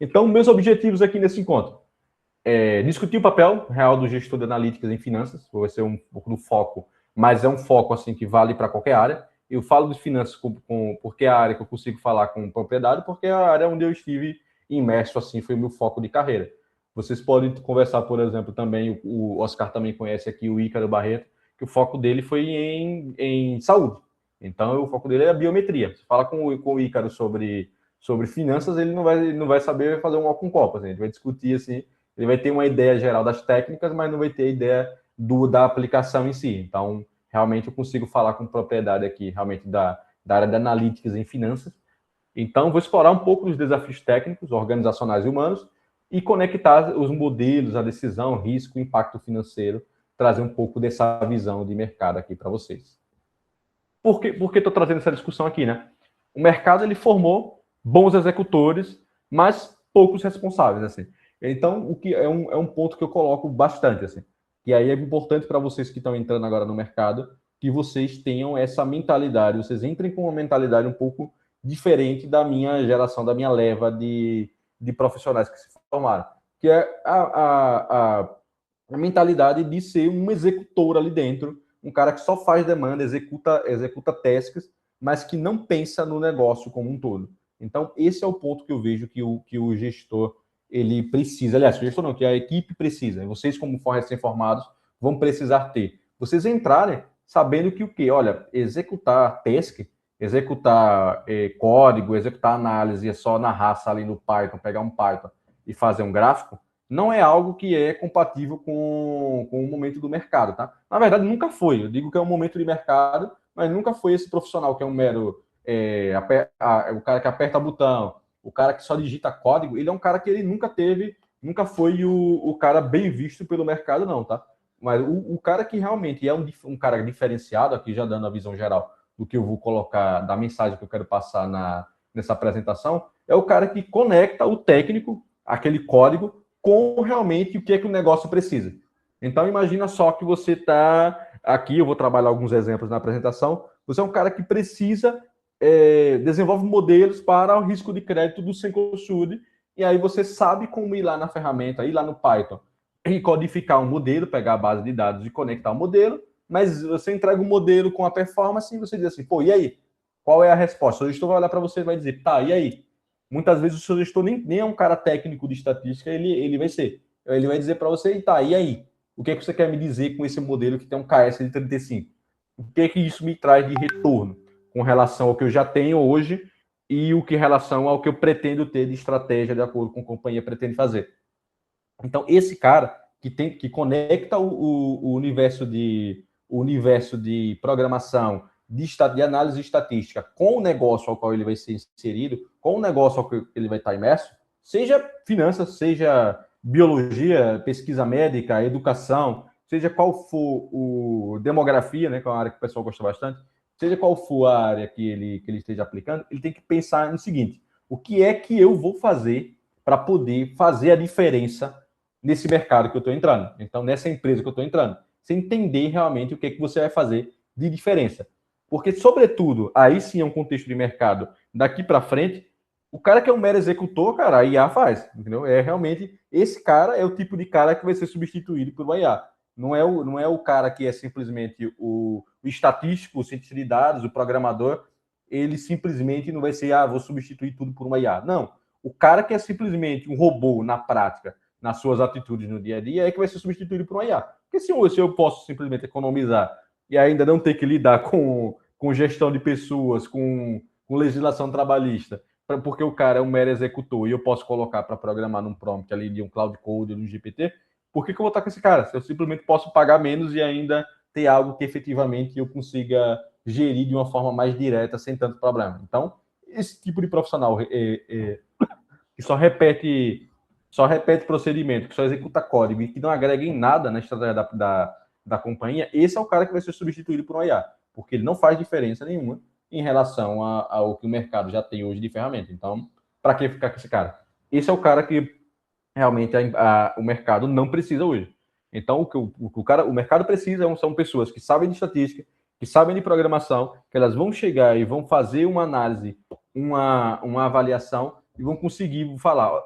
Então, meus objetivos aqui nesse encontro é discutir o papel real do gestor de analíticas em finanças, vai ser um pouco do foco, mas é um foco assim que vale para qualquer área. Eu falo de finanças porque é a área que eu consigo falar com propriedade, porque é a área onde eu estive imerso, assim, foi o meu foco de carreira. Vocês podem conversar, por exemplo, também, o Oscar também conhece aqui o Ícaro Barreto, que o foco dele foi em saúde. Então, o foco dele é a biometria. Você fala com o Ícaro sobre finanças, ele não vai saber fazer um ó com copo. Assim, ele vai discutir, assim, ele vai ter uma ideia geral das técnicas, mas não vai ter a ideia da aplicação em si. Então, realmente, eu consigo falar com propriedade aqui, realmente, da área de analíticas em finanças. Então, vou explorar um pouco dos desafios técnicos, organizacionais e humanos e conectar os modelos, a decisão, risco, impacto financeiro, trazer um pouco dessa visão de mercado aqui para vocês. Por que estou trazendo essa discussão aqui, né? O mercado, ele formou bons executores, mas poucos responsáveis, assim. Então, o que é um ponto que eu coloco bastante, assim. E aí é importante para vocês que estão entrando agora no mercado, que vocês tenham essa mentalidade, vocês entrem com uma mentalidade um pouco diferente da minha geração, da minha leva de profissionais que se formaram, que é a mentalidade de ser um executor ali dentro, um cara que só faz demanda, executa tasks, mas que não pensa no negócio como um todo. Então, esse é o ponto que eu vejo que o gestor ele precisa. Aliás, o gestor não, que a equipe precisa. Vocês, como recém-formados, vão precisar ter. Vocês entrarem sabendo que o quê? Olha, executar task, executar código, executar análise é só na raça ali no Python, pegar um Python e fazer um gráfico, não é algo que é compatível com o momento do mercado, tá? Na verdade, nunca foi. Eu digo que é um momento de mercado, mas nunca foi esse profissional que é um mero o cara que aperta botão, o cara que só digita código. Ele é um cara que ele nunca foi o cara bem visto pelo mercado, não, tá? Mas o cara que realmente é um cara diferenciado, aqui já dando a visão geral do que eu vou colocar, da mensagem que eu quero passar nessa apresentação, é o cara que conecta o técnico, aquele código, com realmente o que é que o negócio precisa. Então, imagina só que você está aqui, eu vou trabalhar alguns exemplos na apresentação, você é um cara que precisa, desenvolve modelos para o risco de crédito do Cencosud, e aí você sabe como ir lá na ferramenta, ir lá no Python, e codificar um modelo, pegar a base de dados e conectar o modelo, mas você entrega o modelo com a performance e você diz assim, pô, e aí? Qual é a resposta? O gestor vai olhar para você e vai dizer, tá, e aí? Muitas vezes o seu gestor nem é um cara técnico de estatística, ele vai ser. Ele vai dizer para você, tá, e aí? O que é que você quer me dizer com esse modelo que tem um KS de 35? O que é que isso me traz de retorno com relação ao que eu já tenho hoje e o que em relação ao que eu pretendo ter de estratégia de acordo com a companhia pretende fazer? Então, esse cara que conecta o universo de programação, de análise estatística com o negócio ao qual ele vai ser inserido, com o negócio ao qual ele vai estar imerso, seja finanças, seja biologia, pesquisa médica, educação, seja qual for o demografia, né, que é uma área que o pessoal gosta bastante, seja qual for a área que ele esteja aplicando, ele tem que pensar no seguinte: o que é que eu vou fazer para poder fazer a diferença nesse mercado que eu estou entrando, então nessa empresa que eu estou entrando, você entender realmente o que é que você vai fazer de diferença. Porque, sobretudo, aí sim é um contexto de mercado daqui para frente, o cara que é um mero executor, cara, a IA faz, entendeu? É realmente, esse cara é o tipo de cara que vai ser substituído por uma IA. Não é o cara que é simplesmente o estatístico, o cientista de dados, o programador, ele simplesmente não vai ser, vou substituir tudo por uma IA. Não. O cara que é simplesmente um robô na prática, nas suas atitudes no dia a dia, é que vai ser substituído por uma IA. Porque se eu posso simplesmente economizar e ainda não ter que lidar com gestão de pessoas, com legislação trabalhista, porque o cara é um mero executor e eu posso colocar para programar num prompt ali de um Cloud Code, de um GPT, por que eu vou estar com esse cara? Se eu simplesmente posso pagar menos e ainda ter algo que efetivamente eu consiga gerir de uma forma mais direta, sem tanto problema. Então, esse tipo de profissional que só repete procedimento, que só executa código e que não agrega em nada na estratégia da companhia, esse é o cara que vai ser substituído por um IA, porque ele não faz diferença nenhuma em relação ao que o mercado já tem hoje de ferramenta. Então, para que ficar com esse cara? Esse é o cara que realmente o mercado não precisa hoje. Então, o mercado precisa são pessoas que sabem de estatística, que sabem de programação, que elas vão chegar e vão fazer uma análise, uma avaliação e vão conseguir falar,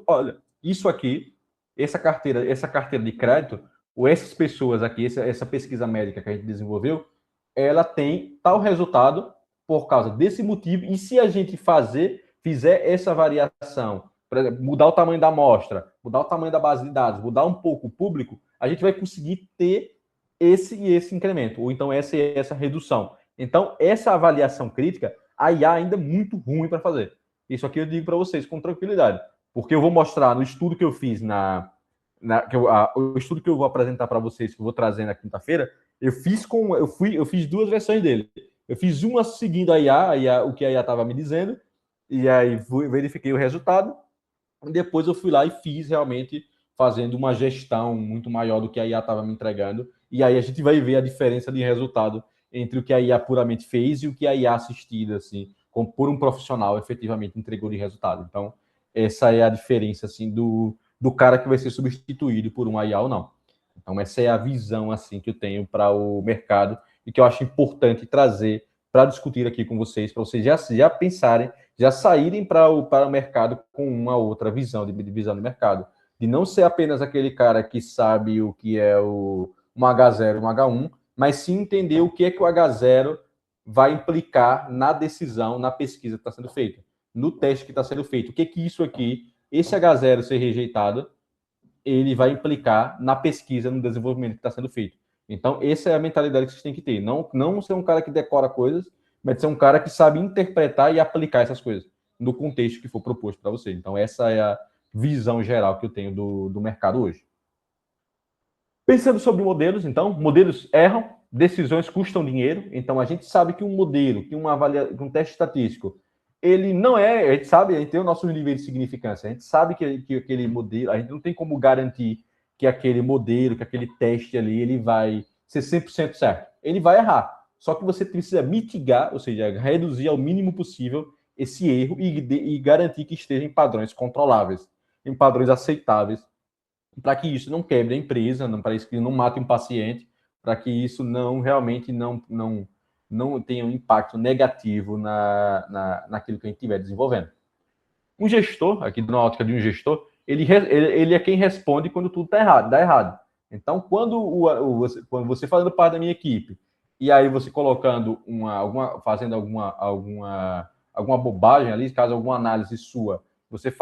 olha, isso aqui, essa carteira de crédito, ou essas pessoas aqui, essa pesquisa médica que a gente desenvolveu, ela tem tal resultado por causa desse motivo, e se a gente fizer essa variação, por exemplo, mudar o tamanho da amostra, mudar o tamanho da base de dados, mudar um pouco o público, a gente vai conseguir ter esse e esse incremento, ou então essa e essa redução. Então, essa avaliação crítica, a IA ainda é muito ruim para fazer. Isso aqui eu digo para vocês com tranquilidade, porque eu vou mostrar no estudo que eu fiz o estudo que eu vou apresentar para vocês, que eu vou trazer na quinta-feira, eu fiz duas versões dele. Eu fiz uma seguindo a IA, o que a IA estava me dizendo, e aí verifiquei o resultado, e depois eu fui lá e fiz realmente fazendo uma gestão muito maior do que a IA estava me entregando, e aí a gente vai ver a diferença de resultado entre o que a IA puramente fez e o que a IA assistida, assim, por um profissional efetivamente entregou de resultado. Então, essa é a diferença, assim, do cara que vai ser substituído por um IA ou não. Então, essa é a visão, assim, que eu tenho para o mercado e que eu acho importante trazer para discutir aqui com vocês, para vocês já pensarem, já saírem para o mercado com uma outra visão de visão de mercado. De não ser apenas aquele cara que sabe o que é um H0, um H1, mas sim entender o que é que o H0 vai implicar na decisão, na pesquisa que está sendo feita, no teste que está sendo feito. O que é que isso aqui, esse H0 ser rejeitado, ele vai implicar na pesquisa, no desenvolvimento que está sendo feito. Então, essa é a mentalidade que vocês têm que ter. Não ser um cara que decora coisas, mas ser um cara que sabe interpretar e aplicar essas coisas no contexto que for proposto para você. Então, essa é a visão geral que eu tenho do mercado hoje. Pensando sobre modelos, então, modelos erram, decisões custam dinheiro. Então, a gente sabe que um modelo, que um teste estatístico, ele não é, a gente sabe, a gente tem o nosso nível de significância, a gente sabe que aquele modelo, a gente não tem como garantir que aquele modelo, que aquele teste ali, ele vai ser 100% certo. Ele vai errar. Só que você precisa mitigar, ou seja, reduzir ao mínimo possível esse erro e garantir que esteja em padrões controláveis, em padrões aceitáveis, para que isso não quebre a empresa, para que não mate um paciente, para que isso não realmente não tenha um impacto negativo naquilo que a gente estiver desenvolvendo. Um gestor, aqui na ótica de um gestor, ele é quem responde quando tudo está errado, dá errado. Então, quando você fazendo parte da minha equipe, e aí você colocando fazendo alguma bobagem ali, caso alguma análise sua você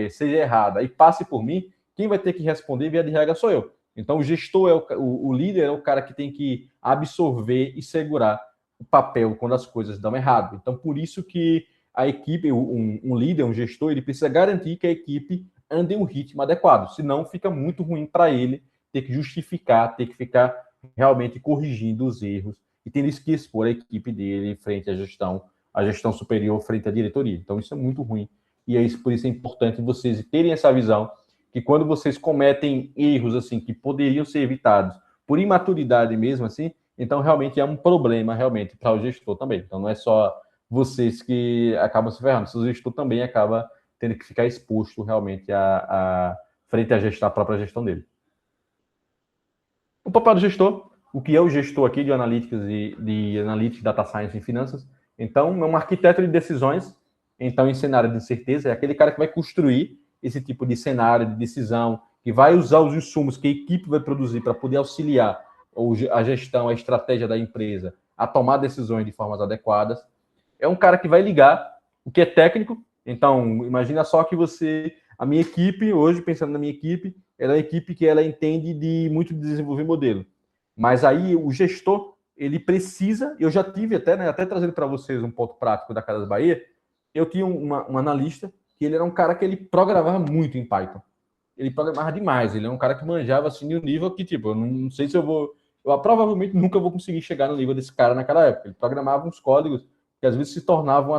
seja errada e passe por mim, quem vai ter que responder via de regra sou eu. Então, o gestor o líder é o cara que tem que absorver e segurar o papel quando as coisas dão errado. Então, por isso que a equipe, um líder, um gestor, ele precisa garantir que a equipe ande em um ritmo adequado, senão fica muito ruim para ele ter que justificar, ter que ficar realmente corrigindo os erros e tendo que expor a equipe dele frente à gestão superior, frente à diretoria. Então, isso é muito ruim. E por isso é importante vocês terem essa visão que quando vocês cometem erros assim que poderiam ser evitados por imaturidade mesmo assim, então realmente é um problema realmente para o gestor também. Então não é só vocês que acabam se ferrando, o gestor também acaba tendo que ficar exposto realmente frente à própria gestão dele. O papel do gestor, o que é o gestor aqui de analíticas de analytics, data science e finanças? Então, é um arquiteto de decisões. Então, em cenário de incerteza, é aquele cara que vai construir esse tipo de cenário de decisão, que vai usar os insumos que a equipe vai produzir para poder auxiliar a gestão, a estratégia da empresa a tomar decisões de formas adequadas. É um cara que vai ligar o que é técnico. Então, imagina só que a minha equipe, hoje, pensando na minha equipe, ela é uma equipe que ela entende muito de desenvolver modelo. Mas aí o gestor, ele precisa, eu já tive até, né, até trazendo para vocês um ponto prático da Casas Bahia, eu tinha um analista que ele era um cara que ele programava muito em Python. Ele programava demais, ele é um cara que manjava assim de um nível que, tipo, eu não sei se eu provavelmente nunca vou conseguir chegar no nível desse cara naquela época. Ele programava uns códigos que às vezes se tornavam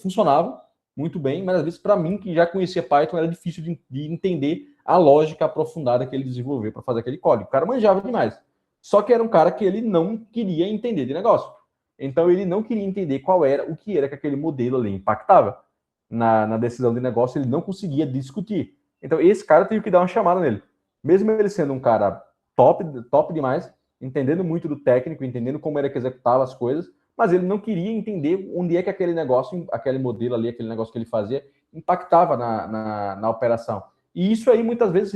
funcionavam muito bem, mas às vezes para mim, que já conhecia Python, era difícil de entender a lógica aprofundada que ele desenvolveu para fazer aquele código. O cara manjava demais. Só que era um cara que ele não queria entender de negócio. Então ele não queria entender o que era que aquele modelo ali impactava na decisão de negócio, ele não conseguia discutir. Então esse cara teve que dar uma chamada nele. Mesmo ele sendo um cara top demais, entendendo muito do técnico, entendendo como era que executava as coisas, mas ele não queria entender onde é que aquele negócio, aquele modelo ali, aquele negócio que ele fazia, impactava na operação. E isso aí, muitas vezes,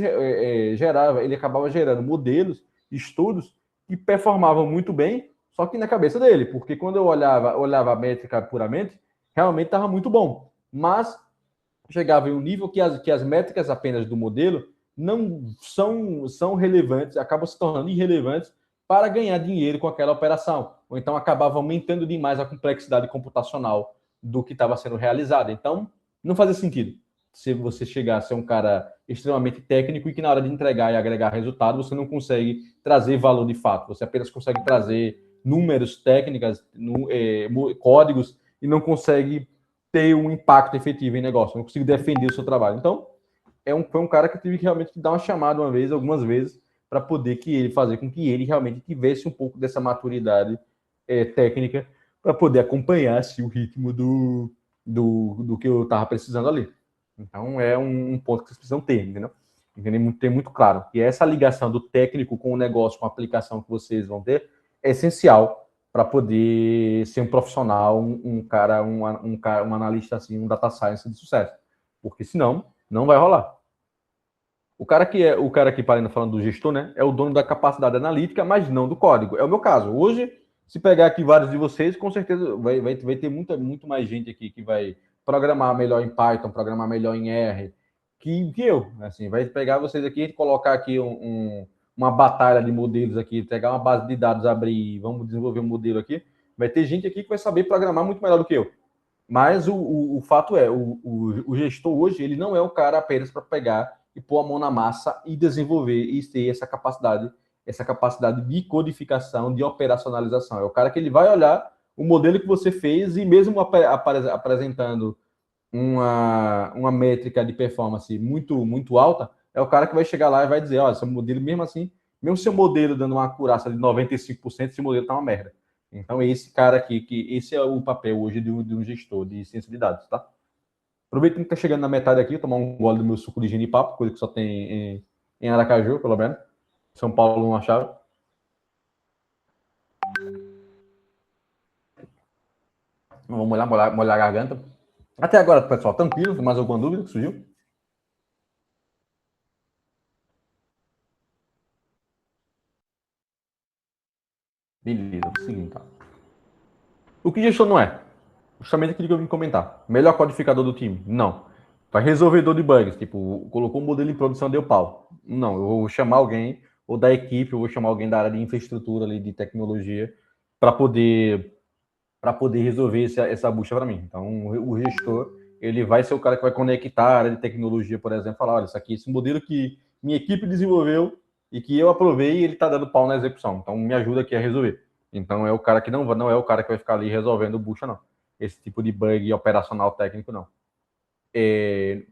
gerava, ele acabava gerando modelos, estudos, que performavam muito bem, só que na cabeça dele, porque quando eu olhava a métrica puramente, realmente estava muito bom. Mas chegava em um nível que as métricas apenas do modelo não são relevantes, acabam se tornando irrelevantes para ganhar dinheiro com aquela operação. Ou então acabava aumentando demais a complexidade computacional do que estava sendo realizado. Então, não fazia sentido se você chegar a ser um cara extremamente técnico e que na hora de entregar e agregar resultado, você não consegue trazer valor de fato. Você apenas consegue trazer números, técnicas, códigos e não consegue ter um impacto efetivo em negócio, não consigo defender o seu trabalho. Então, foi um cara que eu tive que realmente dar uma chamada algumas vezes, para poder fazer com que ele realmente tivesse um pouco dessa maturidade técnica, para poder acompanhar assim, o ritmo do que eu estava precisando ali. Então, é um ponto que vocês precisam ter, entendeu? Ter muito claro que essa ligação do técnico com o negócio, com a aplicação que vocês vão ter, é essencial para poder ser um profissional, um analista assim, um data science de sucesso. Porque senão, não vai rolar. O cara que Parina falando do gestor, né, é o dono da capacidade analítica, mas não do código. É o meu caso. Hoje, se pegar aqui vários de vocês, com certeza vai ter muito mais gente aqui que vai programar melhor em Python, programar melhor em R, que eu. Assim, vai pegar vocês aqui e colocar aqui uma batalha de modelos aqui, pegar uma base de dados, abrir, vamos desenvolver um modelo aqui. Vai ter gente aqui que vai saber programar muito melhor do que eu. Mas o fato é, o gestor hoje, ele não é o cara apenas para pegar e pôr a mão na massa e desenvolver e ter essa capacidade de codificação, de operacionalização. É o cara que ele vai olhar o modelo que você fez e mesmo apresentando uma métrica de performance muito alta, é o cara que vai chegar lá e vai dizer, olha, esse modelo, mesmo assim, mesmo seu modelo dando uma acurácia de 95%, esse modelo tá uma merda. Então, esse cara aqui, esse é o papel hoje de um gestor de ciência de dados, tá? Aproveitando que tá chegando na metade aqui, tomar um gole do meu suco de genipapo, coisa que só tem em Aracaju, pelo menos. São Paulo não achava. Vamos molhar a garganta. Até agora, pessoal, tranquilo. Tem mais alguma dúvida que surgiu? Beleza, vou seguir então. O que gestor não é? Justamente aquilo que eu vim comentar. Melhor codificador do time? Não. Vai resolvedor de bugs. Tipo, colocou um modelo em produção, deu pau. Não, eu vou chamar alguém, ou da equipe, eu vou chamar alguém da área de infraestrutura, ali, de tecnologia, para poder resolver essa bucha para mim. Então, o gestor, ele vai ser o cara que vai conectar a área de tecnologia, por exemplo, falar, olha, isso aqui, esse modelo que minha equipe desenvolveu e que eu aprovei, ele está dando pau na execução. Então, me ajuda aqui a resolver. Então, é o cara que não é o cara que vai ficar ali resolvendo bucha, não. Esse tipo de bug operacional técnico, não.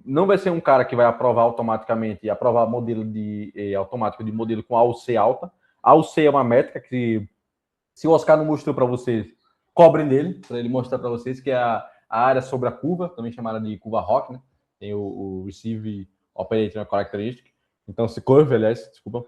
Não vai ser um cara que vai aprovar automaticamente, aprovar modelo automático de modelo com AUC alta. AUC é uma métrica que, se o Oscar não mostrou para vocês, cobrem dele, para ele mostrar para vocês, que é a área sobre a curva, também chamada de curva ROC, né? Tem o Receive Operating Characteristic. Então, se curve, aliás, desculpa,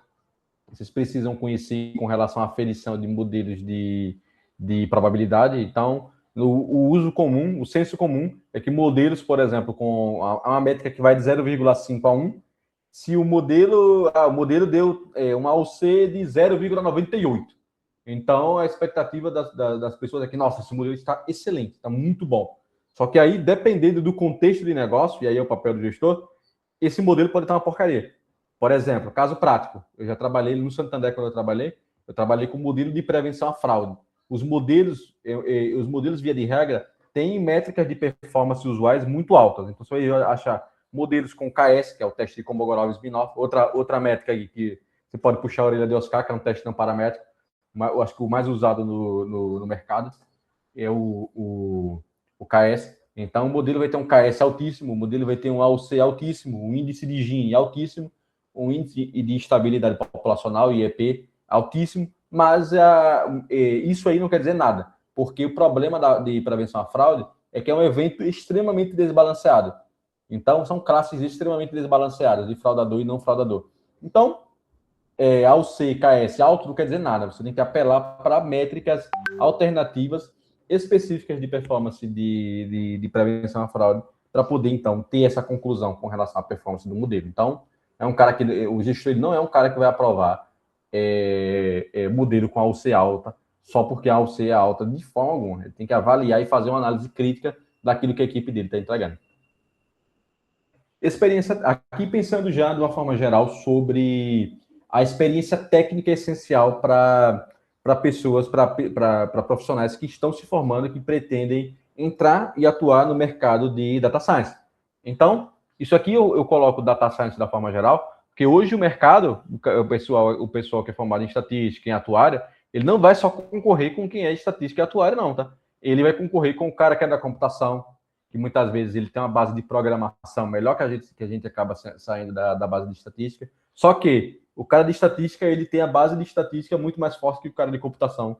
vocês precisam conhecer com relação à aferição de modelos de probabilidade. Então, o uso comum, o senso comum, é que modelos, por exemplo, com uma métrica que vai de 0,5 a 1, se o modelo deu uma AUC de 0,98. Então, a expectativa das pessoas é que, nossa, esse modelo está excelente, está muito bom. Só que aí, dependendo do contexto de negócio, e aí é o papel do gestor, esse modelo pode estar uma porcaria. Por exemplo, caso prático, eu já trabalhei no Santander, quando eu trabalhei com modelo de prevenção à fraude. Os modelos, via de regra, têm métricas de performance usuais muito altas. Então, você vai achar modelos com KS, que é o teste de Kolmogorov-Smirnov, outra métrica aí que você pode puxar a orelha de Oscar, que é um teste não paramétrico. Eu acho que o mais usado no mercado é o KS. Então, o modelo vai ter um KS altíssimo, o modelo vai ter um AUC altíssimo, um índice de Gini altíssimo, um índice de instabilidade populacional, IEP, altíssimo, mas isso aí não quer dizer nada, porque o problema de prevenção à fraude é que é um evento extremamente desbalanceado. Então, são classes extremamente desbalanceadas, de fraudador e não fraudador. Então, AUC, KS alto não quer dizer nada, você tem que apelar para métricas alternativas específicas de performance de prevenção à fraude para poder, então, ter essa conclusão com relação à performance do modelo. Então, é um cara que o gestor ele não é um cara que vai aprovar modelo com AUC alta só porque a AUC é alta de forma alguma. Ele tem que avaliar e fazer uma análise crítica daquilo que a equipe dele está entregando. Experiência, aqui pensando já de uma forma geral sobre a experiência técnica essencial para pessoas, para profissionais que estão se formando, que pretendem entrar e atuar no mercado de data science. Então, isso aqui eu coloco data science da forma geral, porque hoje o mercado, o pessoal que é formado em estatística, em atuária, ele não vai só concorrer com quem é de estatística e atuária, não, tá? Ele vai concorrer com o cara que é da computação, que muitas vezes ele tem uma base de programação melhor que a gente acaba saindo da base de estatística. Só que o cara de estatística, ele tem a base de estatística muito mais forte que o cara de computação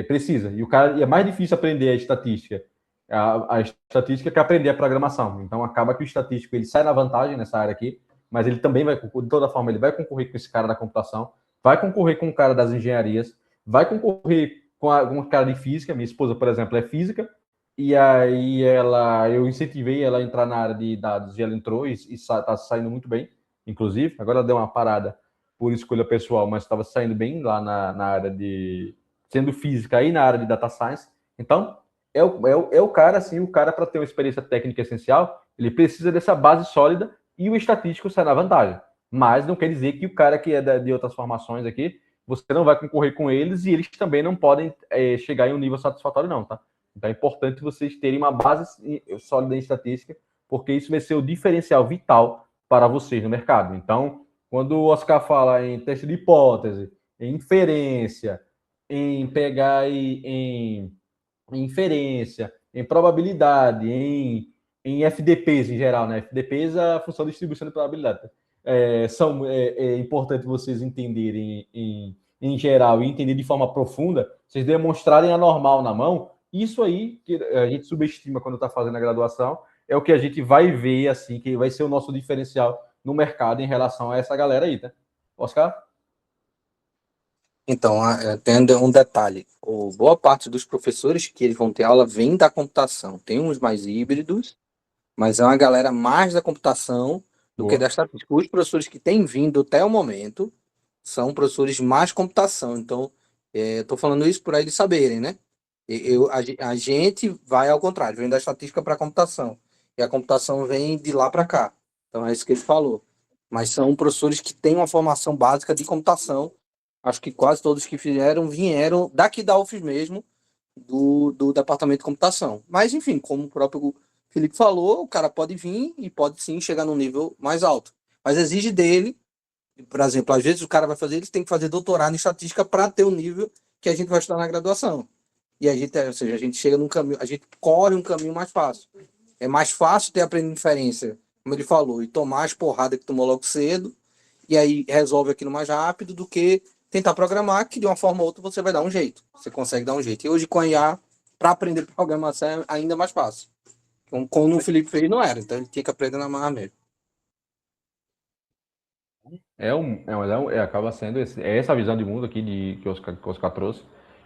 precisa. E é mais difícil aprender a estatística. A estatística que aprender a programação. Então, acaba que o estatístico ele sai na vantagem nessa área aqui, mas ele também vai, de toda forma, ele vai concorrer com esse cara da computação, vai concorrer com o cara das engenharias, vai concorrer com o cara de física. Minha esposa, por exemplo, é física, e aí eu incentivei ela a entrar na área de dados e ela entrou e está saindo muito bem, inclusive. Agora ela deu uma parada por escolha pessoal, mas estava saindo bem lá na área de... sendo física e na área de data science. Então, é o cara, assim, o cara para ter uma experiência técnica essencial, ele precisa dessa base sólida e o estatístico sai na vantagem. Mas não quer dizer que o cara que é de outras formações aqui, você não vai concorrer com eles e eles também não podem chegar em um nível satisfatório, não, tá? Então é importante vocês terem uma base sólida em estatística, porque isso vai ser o diferencial vital para vocês no mercado. Então, quando o Oscar fala em teste de hipótese, em inferência, em pegar em inferência, em probabilidade, em FDPs em geral, né? FDPs é a função de distribuição de probabilidade. É importante vocês entenderem em geral e entender de forma profunda, vocês demonstrarem a normal na mão. Isso aí que a gente subestima quando está fazendo a graduação, é o que a gente vai ver, assim, que vai ser o nosso diferencial no mercado em relação a essa galera aí, tá? Oscar? Então, tem um detalhe. Boa parte dos professores que eles vão ter aula vem da computação. Tem uns mais híbridos, mas é uma galera mais da computação do que da estatística. Os professores que têm vindo até o momento são professores mais computação. Então, estou falando isso para eles saberem, né? A gente vai ao contrário, vem da estatística para a computação. E a computação vem de lá para cá. Então, é isso que ele falou. Mas são professores que têm uma formação básica de computação. Acho que quase todos que vieram daqui da UFES mesmo, do departamento de computação. Mas, enfim, como o próprio Felipe falou, o cara pode vir e pode sim chegar num nível mais alto. Mas exige dele, por exemplo, às vezes o cara vai fazer, ele tem que fazer doutorado em estatística para ter o nível que a gente vai estudar na graduação. E a gente, ou seja, a gente chega num caminho, a gente corre um caminho mais fácil. É mais fácil ter aprendido inferência, como ele falou, e tomar as porradas que tomou logo cedo, e aí resolve aquilo mais rápido do que tentar programar, que de uma forma ou outra você vai dar um jeito. Você consegue dar um jeito. E hoje com a IA, para aprender programação é ainda mais fácil. Como o Felipe fez, não era. Então ele tinha que aprender na marra mesmo. Acaba sendo essa visão de mundo aqui que o Oscar trouxe.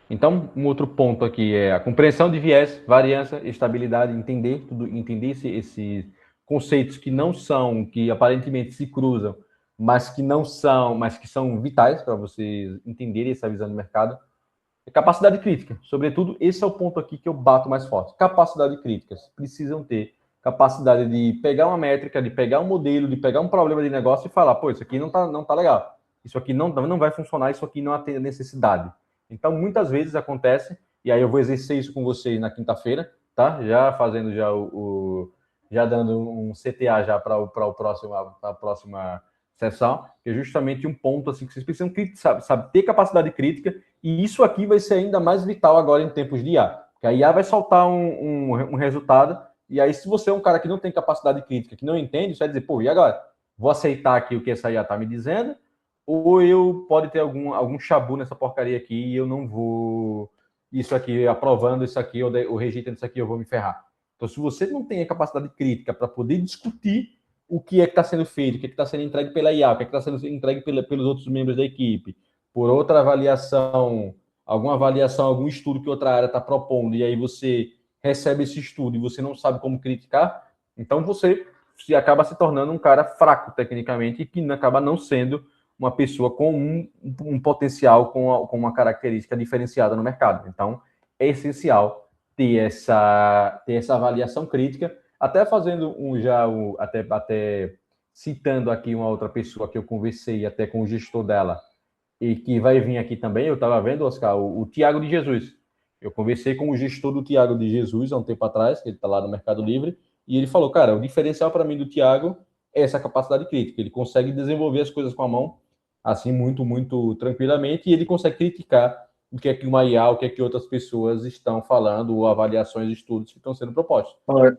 Então, um outro ponto aqui é a compreensão de viés, variância, estabilidade, entender esses conceitos que não são, que aparentemente se cruzam, mas que são vitais para vocês entenderem essa visão de mercado. Capacidade crítica, sobretudo, esse é o ponto aqui que eu bato mais forte. Capacidade crítica, precisam ter capacidade de pegar uma métrica, de pegar um modelo, de pegar um problema de negócio e falar, pô, isso aqui não tá legal, isso aqui não vai funcionar, isso aqui não atende a necessidade. Então, muitas vezes acontece, e aí eu vou exercer isso com vocês na quinta-feira, tá? Já fazendo já dando um CTA já para a próxima sessão, que é justamente um ponto assim que vocês precisam sabe, ter capacidade crítica, e isso aqui vai ser ainda mais vital agora em tempos de IA, porque a IA vai soltar um resultado, e aí se você é um cara que não tem capacidade crítica, que não entende, você vai dizer, pô, e agora? Vou aceitar aqui o que essa IA está me dizendo, ou eu pode ter algum chabu nessa porcaria aqui e eu não vou, isso aqui, aprovando isso aqui, ou rejeitando isso aqui, eu vou me ferrar. Então, se você não tem a capacidade crítica para poder discutir o que é que está sendo feito, o que é que está sendo entregue pela IA, o que é que está sendo entregue pelos outros membros da equipe, por outra avaliação alguma avaliação, algum estudo que outra área está propondo, e aí você recebe esse estudo e você não sabe como criticar, então você acaba se tornando um cara fraco tecnicamente e que acaba não sendo uma pessoa com um potencial, com uma característica diferenciada no mercado. Então, é essencial ter essa avaliação crítica, até fazendo até citando aqui uma outra pessoa que eu conversei até com o gestor dela, e que vai vir aqui também, eu estava vendo, Oscar, o Tiago de Jesus. Eu conversei com o gestor do Tiago de Jesus há um tempo atrás, que ele está lá no Mercado Livre, e ele falou, cara, o diferencial para mim do Tiago é essa capacidade crítica. Ele consegue desenvolver as coisas com a mão, assim, muito, muito tranquilamente, e ele consegue criticar o que é que uma IA, o que é que outras pessoas estão falando, ou avaliações, estudos que estão sendo propostos.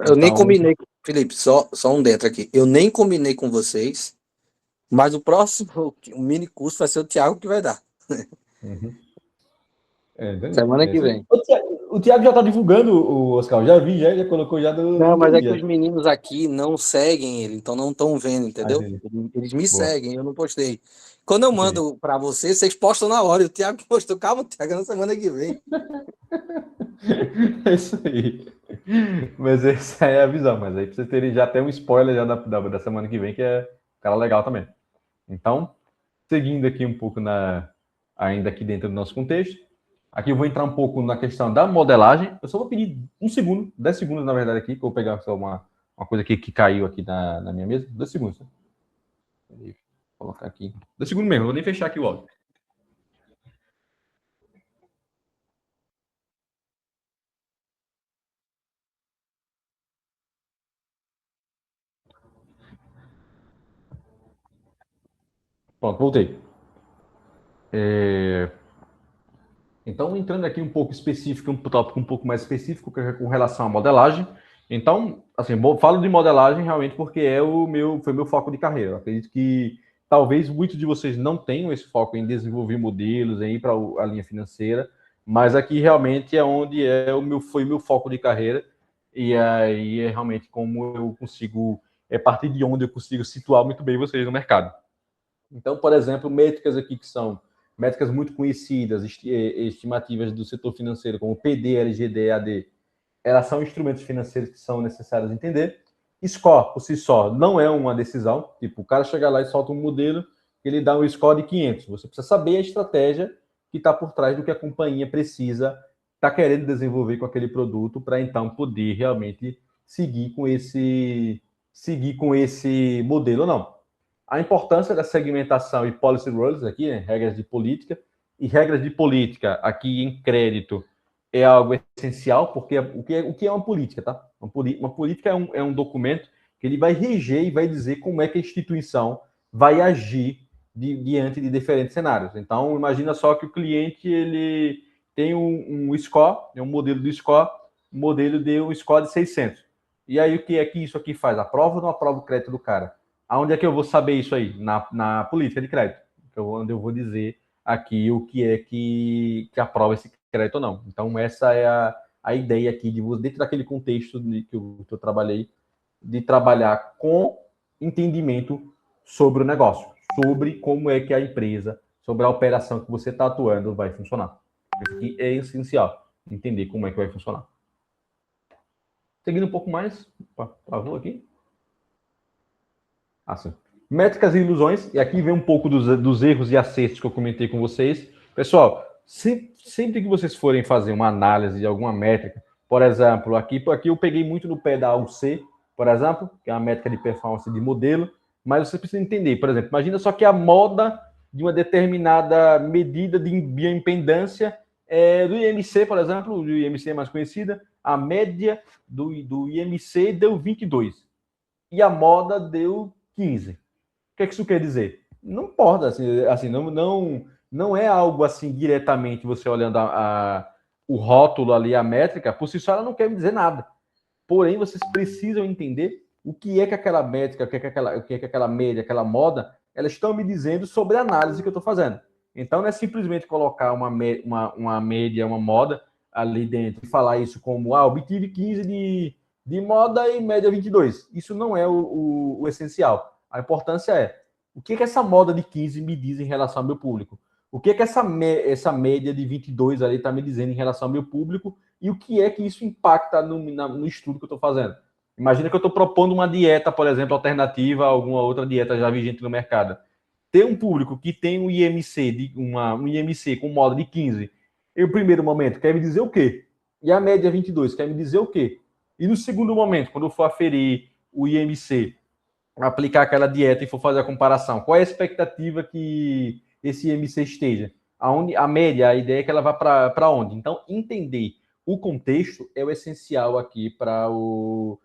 Eu nem combinei, Felipe, só um dentro aqui. Eu nem combinei com vocês, mas o próximo o mini curso vai ser o Thiago que vai dar. Uhum. Semana que vem. O Thiago já está divulgando, o Oscar. Já vi, já colocou já no. Não, mas é que os meninos aqui não seguem ele, então não estão vendo, entendeu? Eles me seguem, eu não postei. Quando eu mando para vocês postam na hora. E o Thiago postou, calma, Thiago, na semana que vem. É isso aí. Mas essa é a visão. Mas aí pra vocês terem já até um spoiler já da semana que vem, que é um cara legal também. Então, seguindo aqui um pouco ainda aqui dentro do nosso contexto, aqui eu vou entrar um pouco na questão da modelagem. Eu só vou pedir 1 segundo, 10 segundos, na verdade, aqui, que eu vou pegar só uma coisa aqui que caiu aqui na minha mesa. 2 segundos. Né? Vou colocar aqui. 2 segundos mesmo, eu vou nem fechar aqui o áudio. Pronto, voltei. Então, entrando aqui um pouco específico, um tópico um pouco mais específico com relação à modelagem. Então, assim, falo de modelagem realmente porque foi meu foco de carreira. Eu acredito que talvez muitos de vocês não tenham esse foco em desenvolver modelos, em ir para a linha financeira, mas aqui realmente é onde foi meu foco de carreira, e aí é realmente como eu consigo, é a partir de onde eu consigo situar muito bem vocês no mercado. Então, por exemplo, métricas aqui que são métricas muito conhecidas, estimativas do setor financeiro, como PD, LGD, EAD, elas são instrumentos financeiros que são necessários entender. Score, por si só, não é uma decisão. Tipo, o cara chega lá e solta um modelo, ele dá um score de 500. Você precisa saber a estratégia que está por trás do que a companhia precisa, está querendo desenvolver com aquele produto, para então poder realmente seguir com esse modelo ou não. A importância da segmentação e policy rules aqui, né, regras de política, e regras de política aqui em crédito é algo essencial, porque o que é uma política, tá? Uma política é um documento que ele vai reger e vai dizer como é que a instituição vai agir diante de diferentes cenários. Então, imagina só que o cliente ele tem um score, um modelo de score, um modelo de um score de 600. E aí, o que é que isso aqui faz? Aprova ou não aprova o crédito do cara? Aonde é que eu vou saber isso aí? Na política de crédito. Onde eu vou dizer aqui o que é que aprova esse crédito ou não. Então, essa é a ideia aqui, dentro daquele contexto que eu trabalhei, de trabalhar com entendimento sobre o negócio, sobre como é que a empresa, sobre a operação que você está atuando vai funcionar. Isso aqui é essencial, entender como é que vai funcionar. Seguindo um pouco mais, travou aqui. Assim. Métricas e ilusões, e aqui vem um pouco dos erros e acertos que eu comentei com vocês. Pessoal, sempre que vocês forem fazer uma análise de alguma métrica, por exemplo, aqui eu peguei muito no pé da AUC, por exemplo, que é a métrica de performance de modelo, mas você precisa entender, por exemplo, imagina só que a moda de uma determinada medida de bioimpedância do IMC, por exemplo, o IMC é mais conhecida, a média do IMC deu 22 e a moda deu 15. O que é que isso quer dizer? Não importa, assim não é algo assim diretamente você olhando o rótulo ali, a métrica, por si só ela não quer me dizer nada. Porém, vocês precisam entender o que é que aquela métrica, o que é que aquela média, aquela moda, elas estão me dizendo sobre a análise que eu estou fazendo. Então, não é simplesmente colocar uma média, uma moda ali dentro e falar isso como, obtive 15 de moda e média 22. Isso não é o essencial. A importância é o que essa moda de 15 me diz em relação ao meu público? O que é que essa média de 22 ali está me dizendo em relação ao meu público e o que é que isso impacta no estudo que eu estou fazendo? Imagina que eu estou propondo uma dieta, por exemplo, alternativa a alguma outra dieta já vigente no mercado. Ter um público que tem um IMC, um IMC com moda de 15, em o primeiro momento, quer me dizer o quê? E a média 22, quer me dizer o quê? E no segundo momento, quando eu for aferir o IMC, aplicar aquela dieta e for fazer a comparação, qual é a expectativa que esse IMC esteja? A média, a ideia é que ela vá para onde? Então, entender o contexto é o essencial aqui para o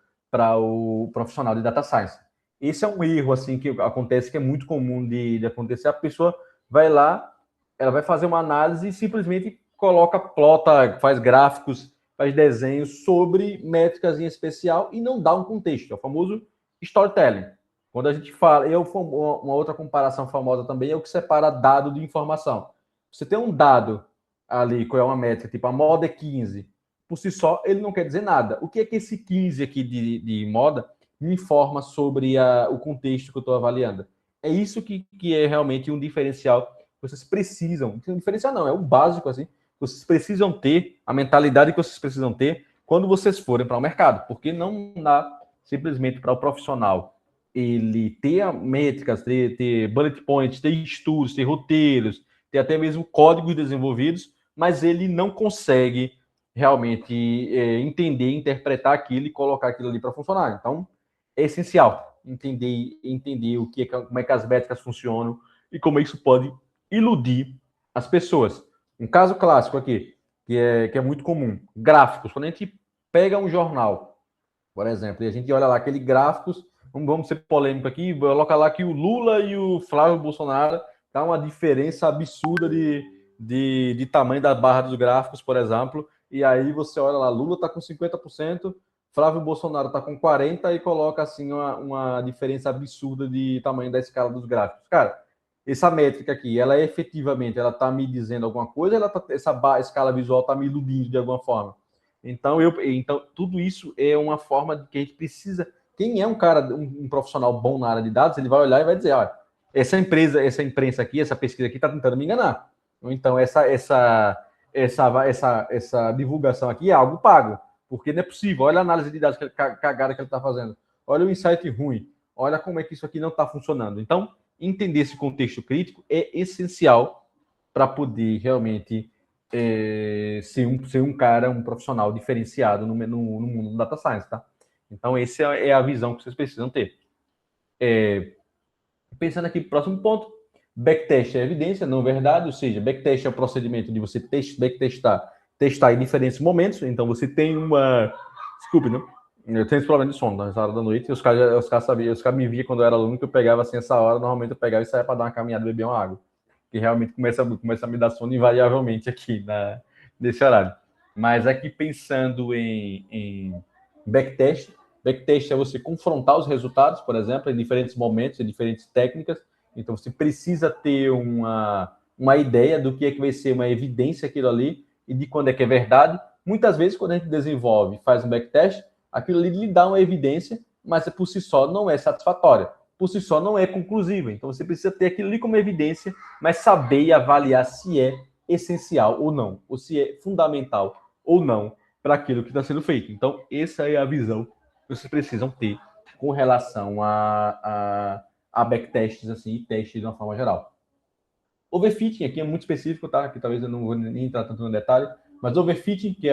profissional de data science. Esse é um erro assim que acontece, que é muito comum de acontecer. A pessoa vai lá, ela vai fazer uma análise e simplesmente coloca, plota, faz gráficos, faz desenhos sobre métricas em especial e não dá um contexto. É o famoso storytelling. Quando a gente fala, uma outra comparação famosa também é o que separa dado de informação. Você tem um dado ali, qual é uma métrica, tipo a moda é 15, por si só, ele não quer dizer nada. O que é que esse 15 aqui de moda me informa sobre o contexto que eu estou avaliando? É isso que é realmente um diferencial. Vocês precisam, um diferencial não, é o básico assim, vocês precisam ter, a mentalidade que vocês precisam ter quando vocês forem para o mercado, porque não dá simplesmente para o profissional ele ter métricas, ter bullet points, ter estudos, ter roteiros, ter até mesmo códigos desenvolvidos, mas ele não consegue realmente entender, interpretar aquilo e colocar aquilo ali para funcionar. Então, é essencial entender como é que as métricas funcionam e como isso pode iludir as pessoas. Um caso clássico aqui, que é muito comum, gráficos. Quando a gente pega um jornal, por exemplo, e a gente olha lá aquele gráficos, vamos ser polêmico aqui, coloca lá que o Lula e o Flávio Bolsonaro dá uma diferença absurda de tamanho da barra dos gráficos, por exemplo, e aí você olha lá, Lula está com 50%, Flávio Bolsonaro está com 40% e coloca assim uma diferença absurda de tamanho da escala dos gráficos. Cara, essa métrica aqui, ela efetivamente, ela está me dizendo alguma coisa, essa escala visual está me iludindo de alguma forma? Então, tudo isso é uma forma de que a gente precisa. Quem é um cara, um profissional bom na área de dados, ele vai olhar e vai dizer: olha, essa imprensa aqui, essa pesquisa aqui está tentando me enganar. Ou então, essa divulgação aqui é algo pago, porque não é possível. Olha a análise de dados cagada que ele está fazendo. Olha o insight ruim. Olha como é que isso aqui não está funcionando. Então, entender esse contexto crítico é essencial para poder realmente ser um cara, um profissional diferenciado no mundo do data science, tá? Então, essa é a visão que vocês precisam ter. Pensando aqui, próximo ponto, backtest é evidência, não verdade, ou seja, backtest é o procedimento de você testar em diferentes momentos, então você tem uma... Desculpe, né? Eu tenho esse problema de sono nessa hora da noite, e os caras sabiam, os caras me viam quando eu era aluno, que eu pegava assim essa hora, normalmente eu pegava e saía para dar uma caminhada, beber uma água, que realmente começa a me dar sono invariavelmente aqui nesse horário. Mas aqui pensando em backtest, backtest é você confrontar os resultados, por exemplo, em diferentes momentos, em diferentes técnicas. Então, você precisa ter uma ideia do que é que vai ser uma evidência aquilo ali e de quando é que é verdade. Muitas vezes, quando a gente desenvolve, faz um backtest, aquilo ali lhe dá uma evidência, mas por si só não é satisfatória. Por si só não é conclusiva. Então, você precisa ter aquilo ali como evidência, mas saber e avaliar se é essencial ou não, ou se é fundamental ou não para aquilo que está sendo feito. Então, essa é a visão que vocês precisam ter com relação a backtests assim, e testes de uma forma geral. Overfitting aqui é muito específico, tá? Que talvez eu não vou nem entrar tanto no detalhe, mas overfitting que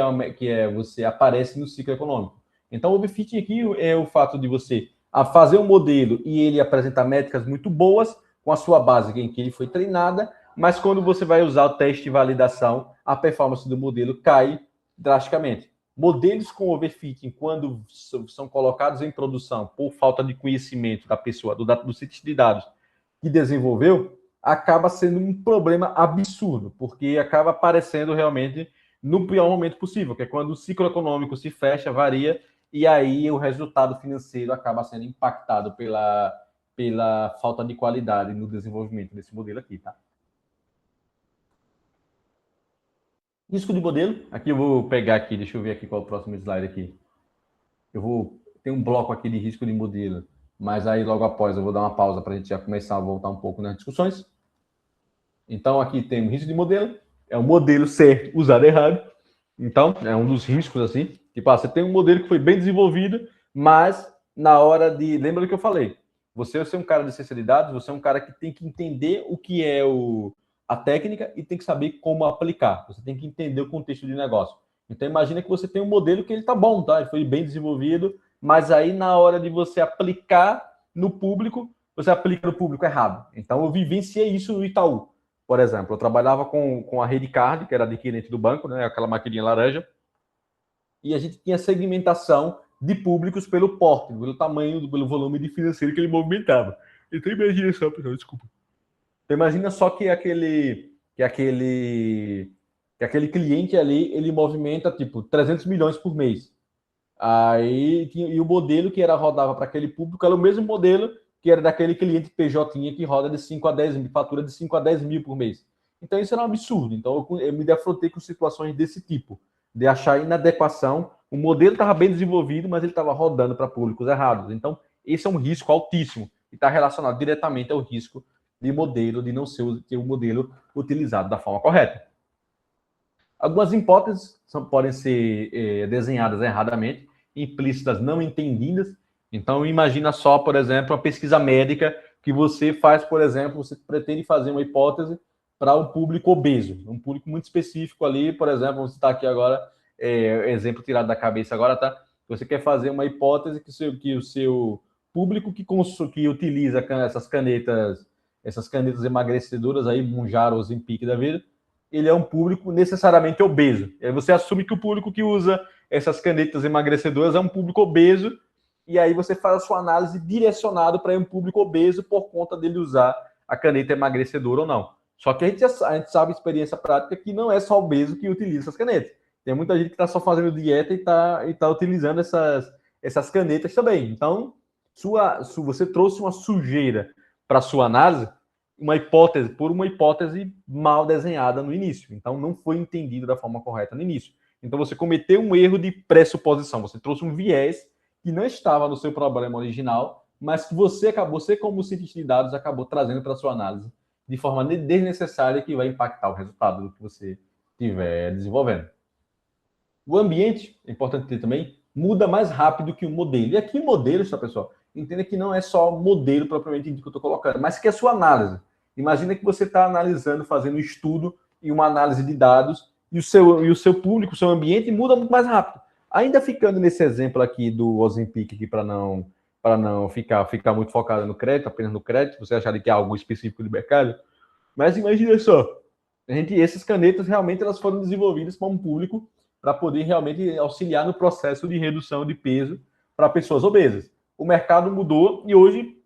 é você aparece no ciclo econômico. Então, overfitting aqui é o fato de você fazer um modelo e ele apresentar métricas muito boas com a sua base em que ele foi treinada, mas quando você vai usar o teste de validação, a performance do modelo cai drasticamente. Modelos com overfitting, quando são colocados em produção por falta de conhecimento da pessoa, do cientista de dados que desenvolveu, acaba sendo um problema absurdo, porque acaba aparecendo realmente no pior momento possível, que é quando o ciclo econômico se fecha, varia, e aí o resultado financeiro acaba sendo impactado pela falta de qualidade no desenvolvimento desse modelo aqui, tá? Risco de modelo, aqui eu vou pegar aqui, deixa eu ver aqui qual é o próximo slide aqui. Tem um bloco aqui de risco de modelo, mas aí logo após eu vou dar uma pausa para a gente já começar a voltar um pouco nas discussões. Então, aqui tem um risco de modelo, é um modelo certo usado errado. Então, é um dos riscos, assim. Tipo, você tem um modelo que foi bem desenvolvido, mas na hora de... Lembra do que eu falei? Você é um cara de ciência de dados, você é um cara que tem que entender o que é a técnica e tem que saber como aplicar. Você tem que entender o contexto de negócio. Então, imagina que você tem um modelo que ele tá bom, tá? Ele foi bem desenvolvido, mas aí na hora de você aplicar no público, você aplica no público errado. Então, eu vivenciei isso no Itaú. Por exemplo, eu trabalhava com a Rede Card, que era adquirente do banco, né? Aquela maquininha laranja, e a gente tinha segmentação de públicos pelo porte, pelo tamanho, pelo volume de financeiro que ele movimentava. Então imagina só, pessoal, desculpa. Então, imagina só que aquele cliente ali, ele movimenta tipo 300 milhões por mês. Aí e o modelo que rodava para aquele público era o mesmo modelo que era daquele cliente PJ que roda de 5 a 10 mil, fatura de 5 a 10 mil por mês. Então isso era um absurdo. Então eu me defrontei com situações desse tipo, de achar inadequação. O modelo estava bem desenvolvido, mas ele estava rodando para públicos errados. Então esse é um risco altíssimo e está relacionado diretamente ao risco de modelo, de não ser o modelo utilizado da forma correta. Algumas hipóteses podem ser desenhadas erradamente, implícitas não entendidas. Então, imagina só, por exemplo, a pesquisa médica que você faz, por exemplo, você pretende fazer uma hipótese para um público obeso, um público muito específico ali, por exemplo, vamos citar aqui agora, exemplo tirado da cabeça agora, tá? Você quer fazer uma hipótese que o seu público que utiliza essas canetas emagrecedoras aí, Mounjaro, Ozempic da vida, ele é um público necessariamente obeso. E aí você assume que o público que usa essas canetas emagrecedoras é um público obeso, e aí você faz a sua análise direcionada para um público obeso por conta dele usar a caneta emagrecedora ou não. Só que a gente sabe, experiência prática, que não é só obeso que utiliza essas canetas. Tem muita gente que está só fazendo dieta e está utilizando essas canetas também. Então, você trouxe uma sujeira para a sua análise, uma hipótese mal desenhada no início. Então, não foi entendido da forma correta no início. Então, você cometeu um erro de pressuposição. Você trouxe um viés que não estava no seu problema original, mas que você, como cientista de dados, acabou trazendo para a sua análise de forma desnecessária, que vai impactar o resultado do que você estiver desenvolvendo. O ambiente, é importante ter também, muda mais rápido que o modelo. E aqui, modelos, tá, pessoal? Entenda que não é só o modelo propriamente dito que eu estou colocando, mas que é a sua análise. Imagina que você está analisando, fazendo um estudo e uma análise de dados, e o seu público, o seu ambiente muda muito mais rápido. Ainda ficando nesse exemplo aqui do Ozempic, aqui para não ficar muito focado no crédito, apenas no crédito, você achar que é algo específico do mercado, mas imagina só, essas canetas realmente elas foram desenvolvidas para um público para poder realmente auxiliar no processo de redução de peso para pessoas obesas. O mercado mudou e hoje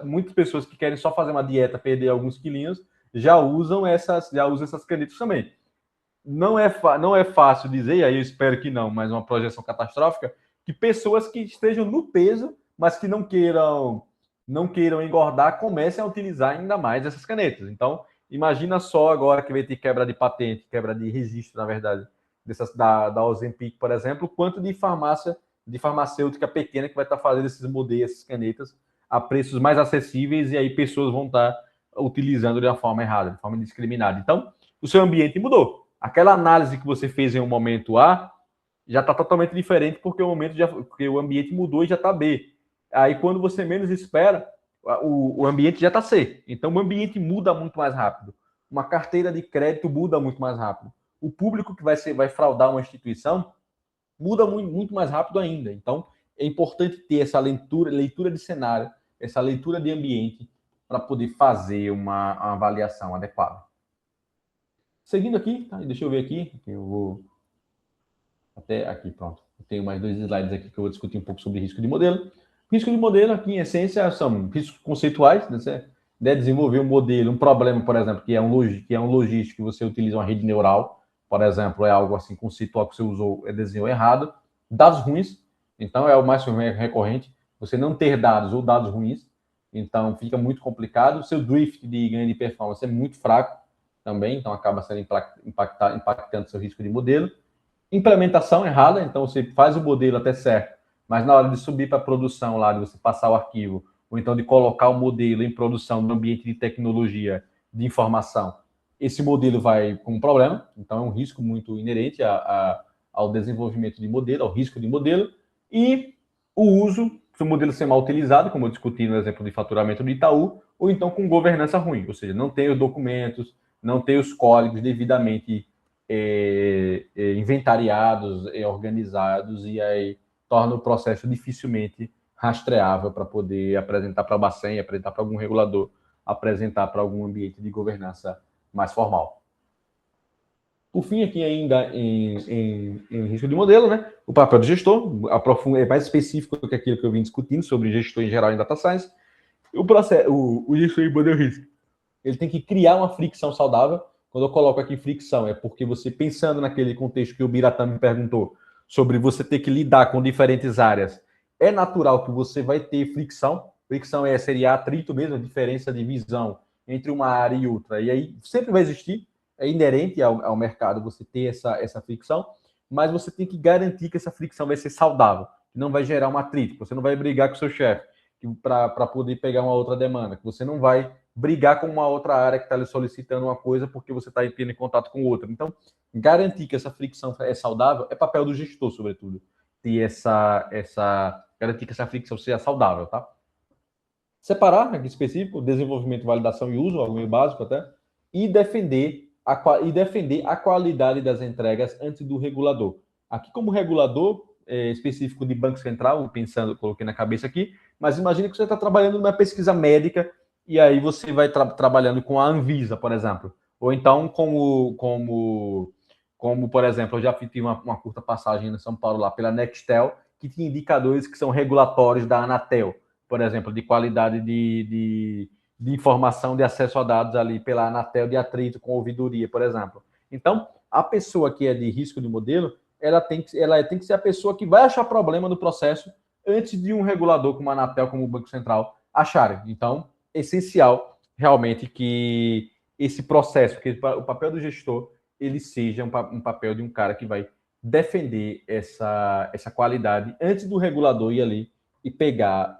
muitas pessoas que querem só fazer uma dieta, perder alguns quilinhos, já usam essas canetas também. Não é fácil dizer, e aí eu espero que não, mas uma projeção catastrófica, que pessoas que estejam no peso, mas que não queiram engordar, comecem a utilizar ainda mais essas canetas. Então, imagina só agora que vai ter quebra de patente, quebra de registro, na verdade, da Ozempic, por exemplo, quanto de farmacêutica pequena que vai estar fazendo esses modelos, essas canetas, a preços mais acessíveis, e aí pessoas vão estar utilizando de uma forma errada, de forma indiscriminada. Então, o seu ambiente mudou. Aquela análise que você fez em um momento A já está totalmente diferente porque o ambiente mudou e já está B. Aí, quando você menos espera, o ambiente já está C. Então, o ambiente muda muito mais rápido. Uma carteira de crédito muda muito mais rápido. O público que vai fraudar uma instituição muda muito, muito mais rápido ainda. Então, é importante ter essa leitura de cenário, essa leitura de ambiente, para poder fazer uma avaliação adequada. Seguindo aqui, tá? Deixa eu ver aqui, eu vou até aqui, pronto. Eu tenho mais 2 slides aqui que eu vou discutir um pouco sobre risco de modelo. Risco de modelo, aqui, em essência, são riscos conceituais, né? Você deve desenvolver um modelo, um problema, por exemplo, que é um logístico, que você utiliza uma rede neural, por exemplo, é algo assim conceitual que você usou, desenhou errado. Dados ruins, então é o mais recorrente, você não ter dados ou dados ruins, então fica muito complicado. O seu drift de ganho de performance é muito fraco também, então acaba sendo impactando seu risco de modelo. Implementação errada, então você faz o modelo até certo, mas na hora de subir para a produção lá, de você passar o arquivo, ou então de colocar o modelo em produção no ambiente de tecnologia, de informação, esse modelo vai com um problema, então é um risco muito inerente ao desenvolvimento de modelo, ao risco de modelo, e o uso, se o modelo ser mal utilizado, como eu discuti no exemplo de faturamento do Itaú, ou então com governança ruim, ou seja, não tem os documentos, não tem os códigos devidamente inventariados e organizados, e aí torna o processo dificilmente rastreável para poder apresentar para a Bacen, apresentar para algum regulador, apresentar para algum ambiente de governança mais formal. Por fim, aqui ainda em risco de modelo, né? O papel do gestor é mais específico do que aquilo que eu vim discutindo sobre gestor em geral em data science. O gestor em modelo risco, ele tem que criar uma fricção saudável. Quando eu coloco aqui fricção, é porque você, pensando naquele contexto que o Biratã me perguntou, sobre você ter que lidar com diferentes áreas, é natural que você vai ter fricção. Fricção seria atrito mesmo, a diferença de visão entre uma área e outra. E aí sempre vai existir, é inerente ao mercado você ter essa fricção, mas você tem que garantir que essa fricção vai ser saudável, que não vai gerar um atrito, que você não vai brigar com o seu chefe para poder pegar uma outra demanda, que você não vai brigar com uma outra área que está lhe solicitando uma coisa porque você está tendo em contato com outra. Então, garantir que essa fricção é saudável é papel do gestor, sobretudo. Ter garantir que essa fricção seja saudável, tá? Separar, aqui específico, desenvolvimento, validação e uso, algo meio básico até, e defender a qualidade das entregas antes do regulador. Aqui, como regulador específico de Banco Central, pensando, coloquei na cabeça aqui, mas imagine que você está trabalhando numa pesquisa médica e aí você vai trabalhando com a Anvisa, por exemplo. Ou então, como por exemplo, eu já fiz uma curta passagem em São Paulo lá pela Nextel, que tinha indicadores que são regulatórios da Anatel, por exemplo, de qualidade de informação de acesso a dados ali pela Anatel de atrito com ouvidoria, por exemplo. Então, a pessoa que é de risco de modelo, ela tem que ser a pessoa que vai achar problema no processo antes de um regulador como a Anatel, como o Banco Central, acharem. Então, é essencial realmente que esse processo, que o papel do gestor, ele seja um papel de um cara que vai defender essa qualidade antes do regulador ir ali e pegar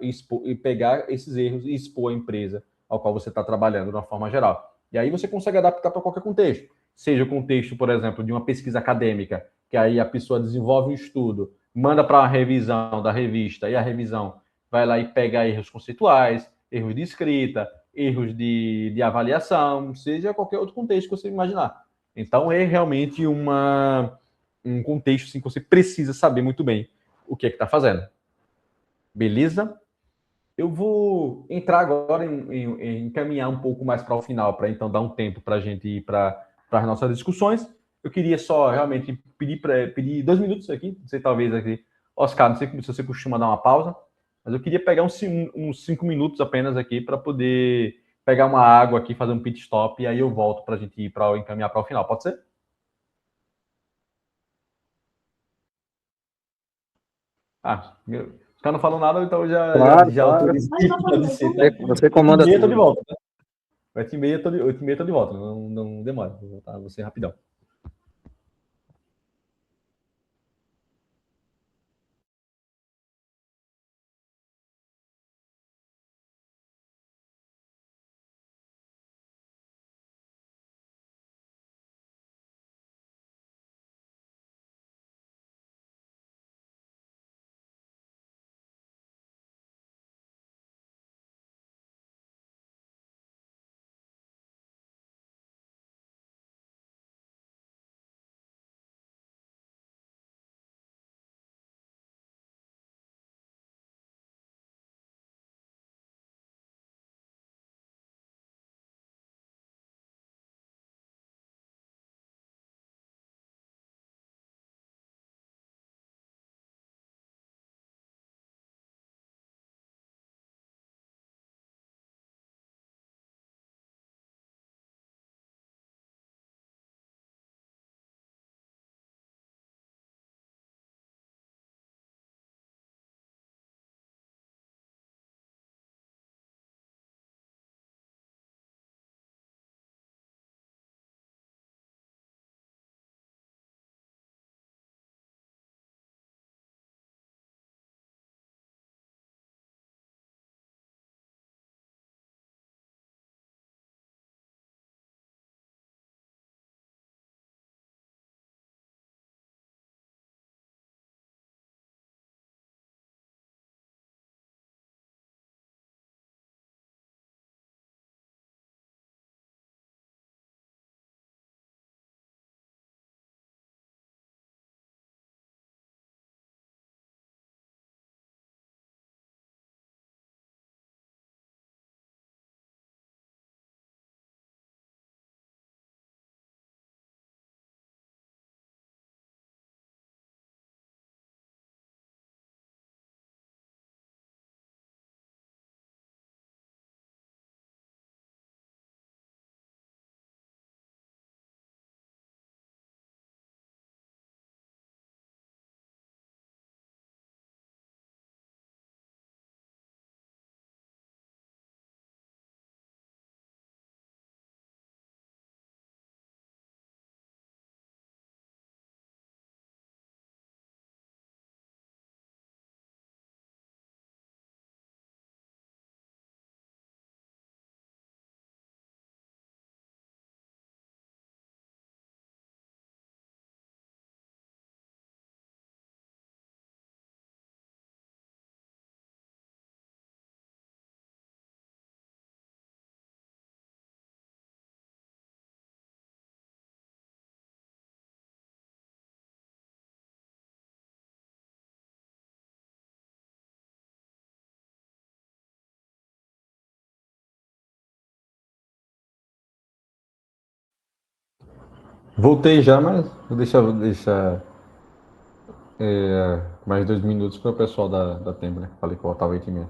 esses erros e expor a empresa ao qual você está trabalhando de uma forma geral. E aí você consegue adaptar para qualquer contexto. Seja o contexto, por exemplo, de uma pesquisa acadêmica, que aí a pessoa desenvolve um estudo, manda para uma revisão da revista, e a revisão vai lá e pega erros conceituais, erros de escrita, erros de avaliação, seja qualquer outro contexto que você imaginar. Então, é realmente um contexto assim, que você precisa saber muito bem o que é que está fazendo. Beleza? Eu vou entrar agora em encaminhar um pouco mais para o final, para então dar um tempo para a gente ir para as nossas discussões. Eu queria só realmente pedir 2 minutos aqui, não sei, talvez aqui. Oscar, não sei se você costuma dar uma pausa, mas eu queria pegar uns 5 minutos apenas aqui para poder pegar uma água aqui, fazer um pit stop, e aí eu volto para a gente ir para encaminhar para o final. Pode ser? Os caras não falam nada, então eu Claro, já claro. autorizei que pode ser, tá? Você oito e comanda meia eu tô de tudo. volta. 8h30 eu tô de volta, não demora, vou voltar você rapidão. Voltei já, mas vou deixar mais 2 minutos para o pessoal da Tempo, né? Falei que eu voltava 8h30.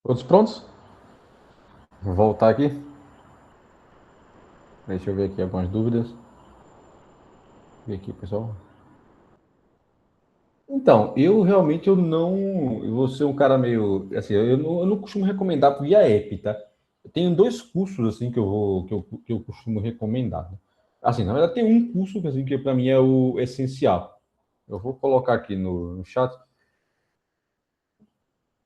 Todos prontos? Vou voltar aqui. Deixa eu ver aqui algumas dúvidas. Ver aqui, pessoal. Então, eu realmente eu não. Eu vou ser um cara meio. Assim, eu não costumo recomendar via app, tá? Eu tenho 2 cursos assim que eu costumo recomendar, né? Assim, na verdade, tem um curso assim, que para mim é o essencial. Eu vou colocar aqui no chat.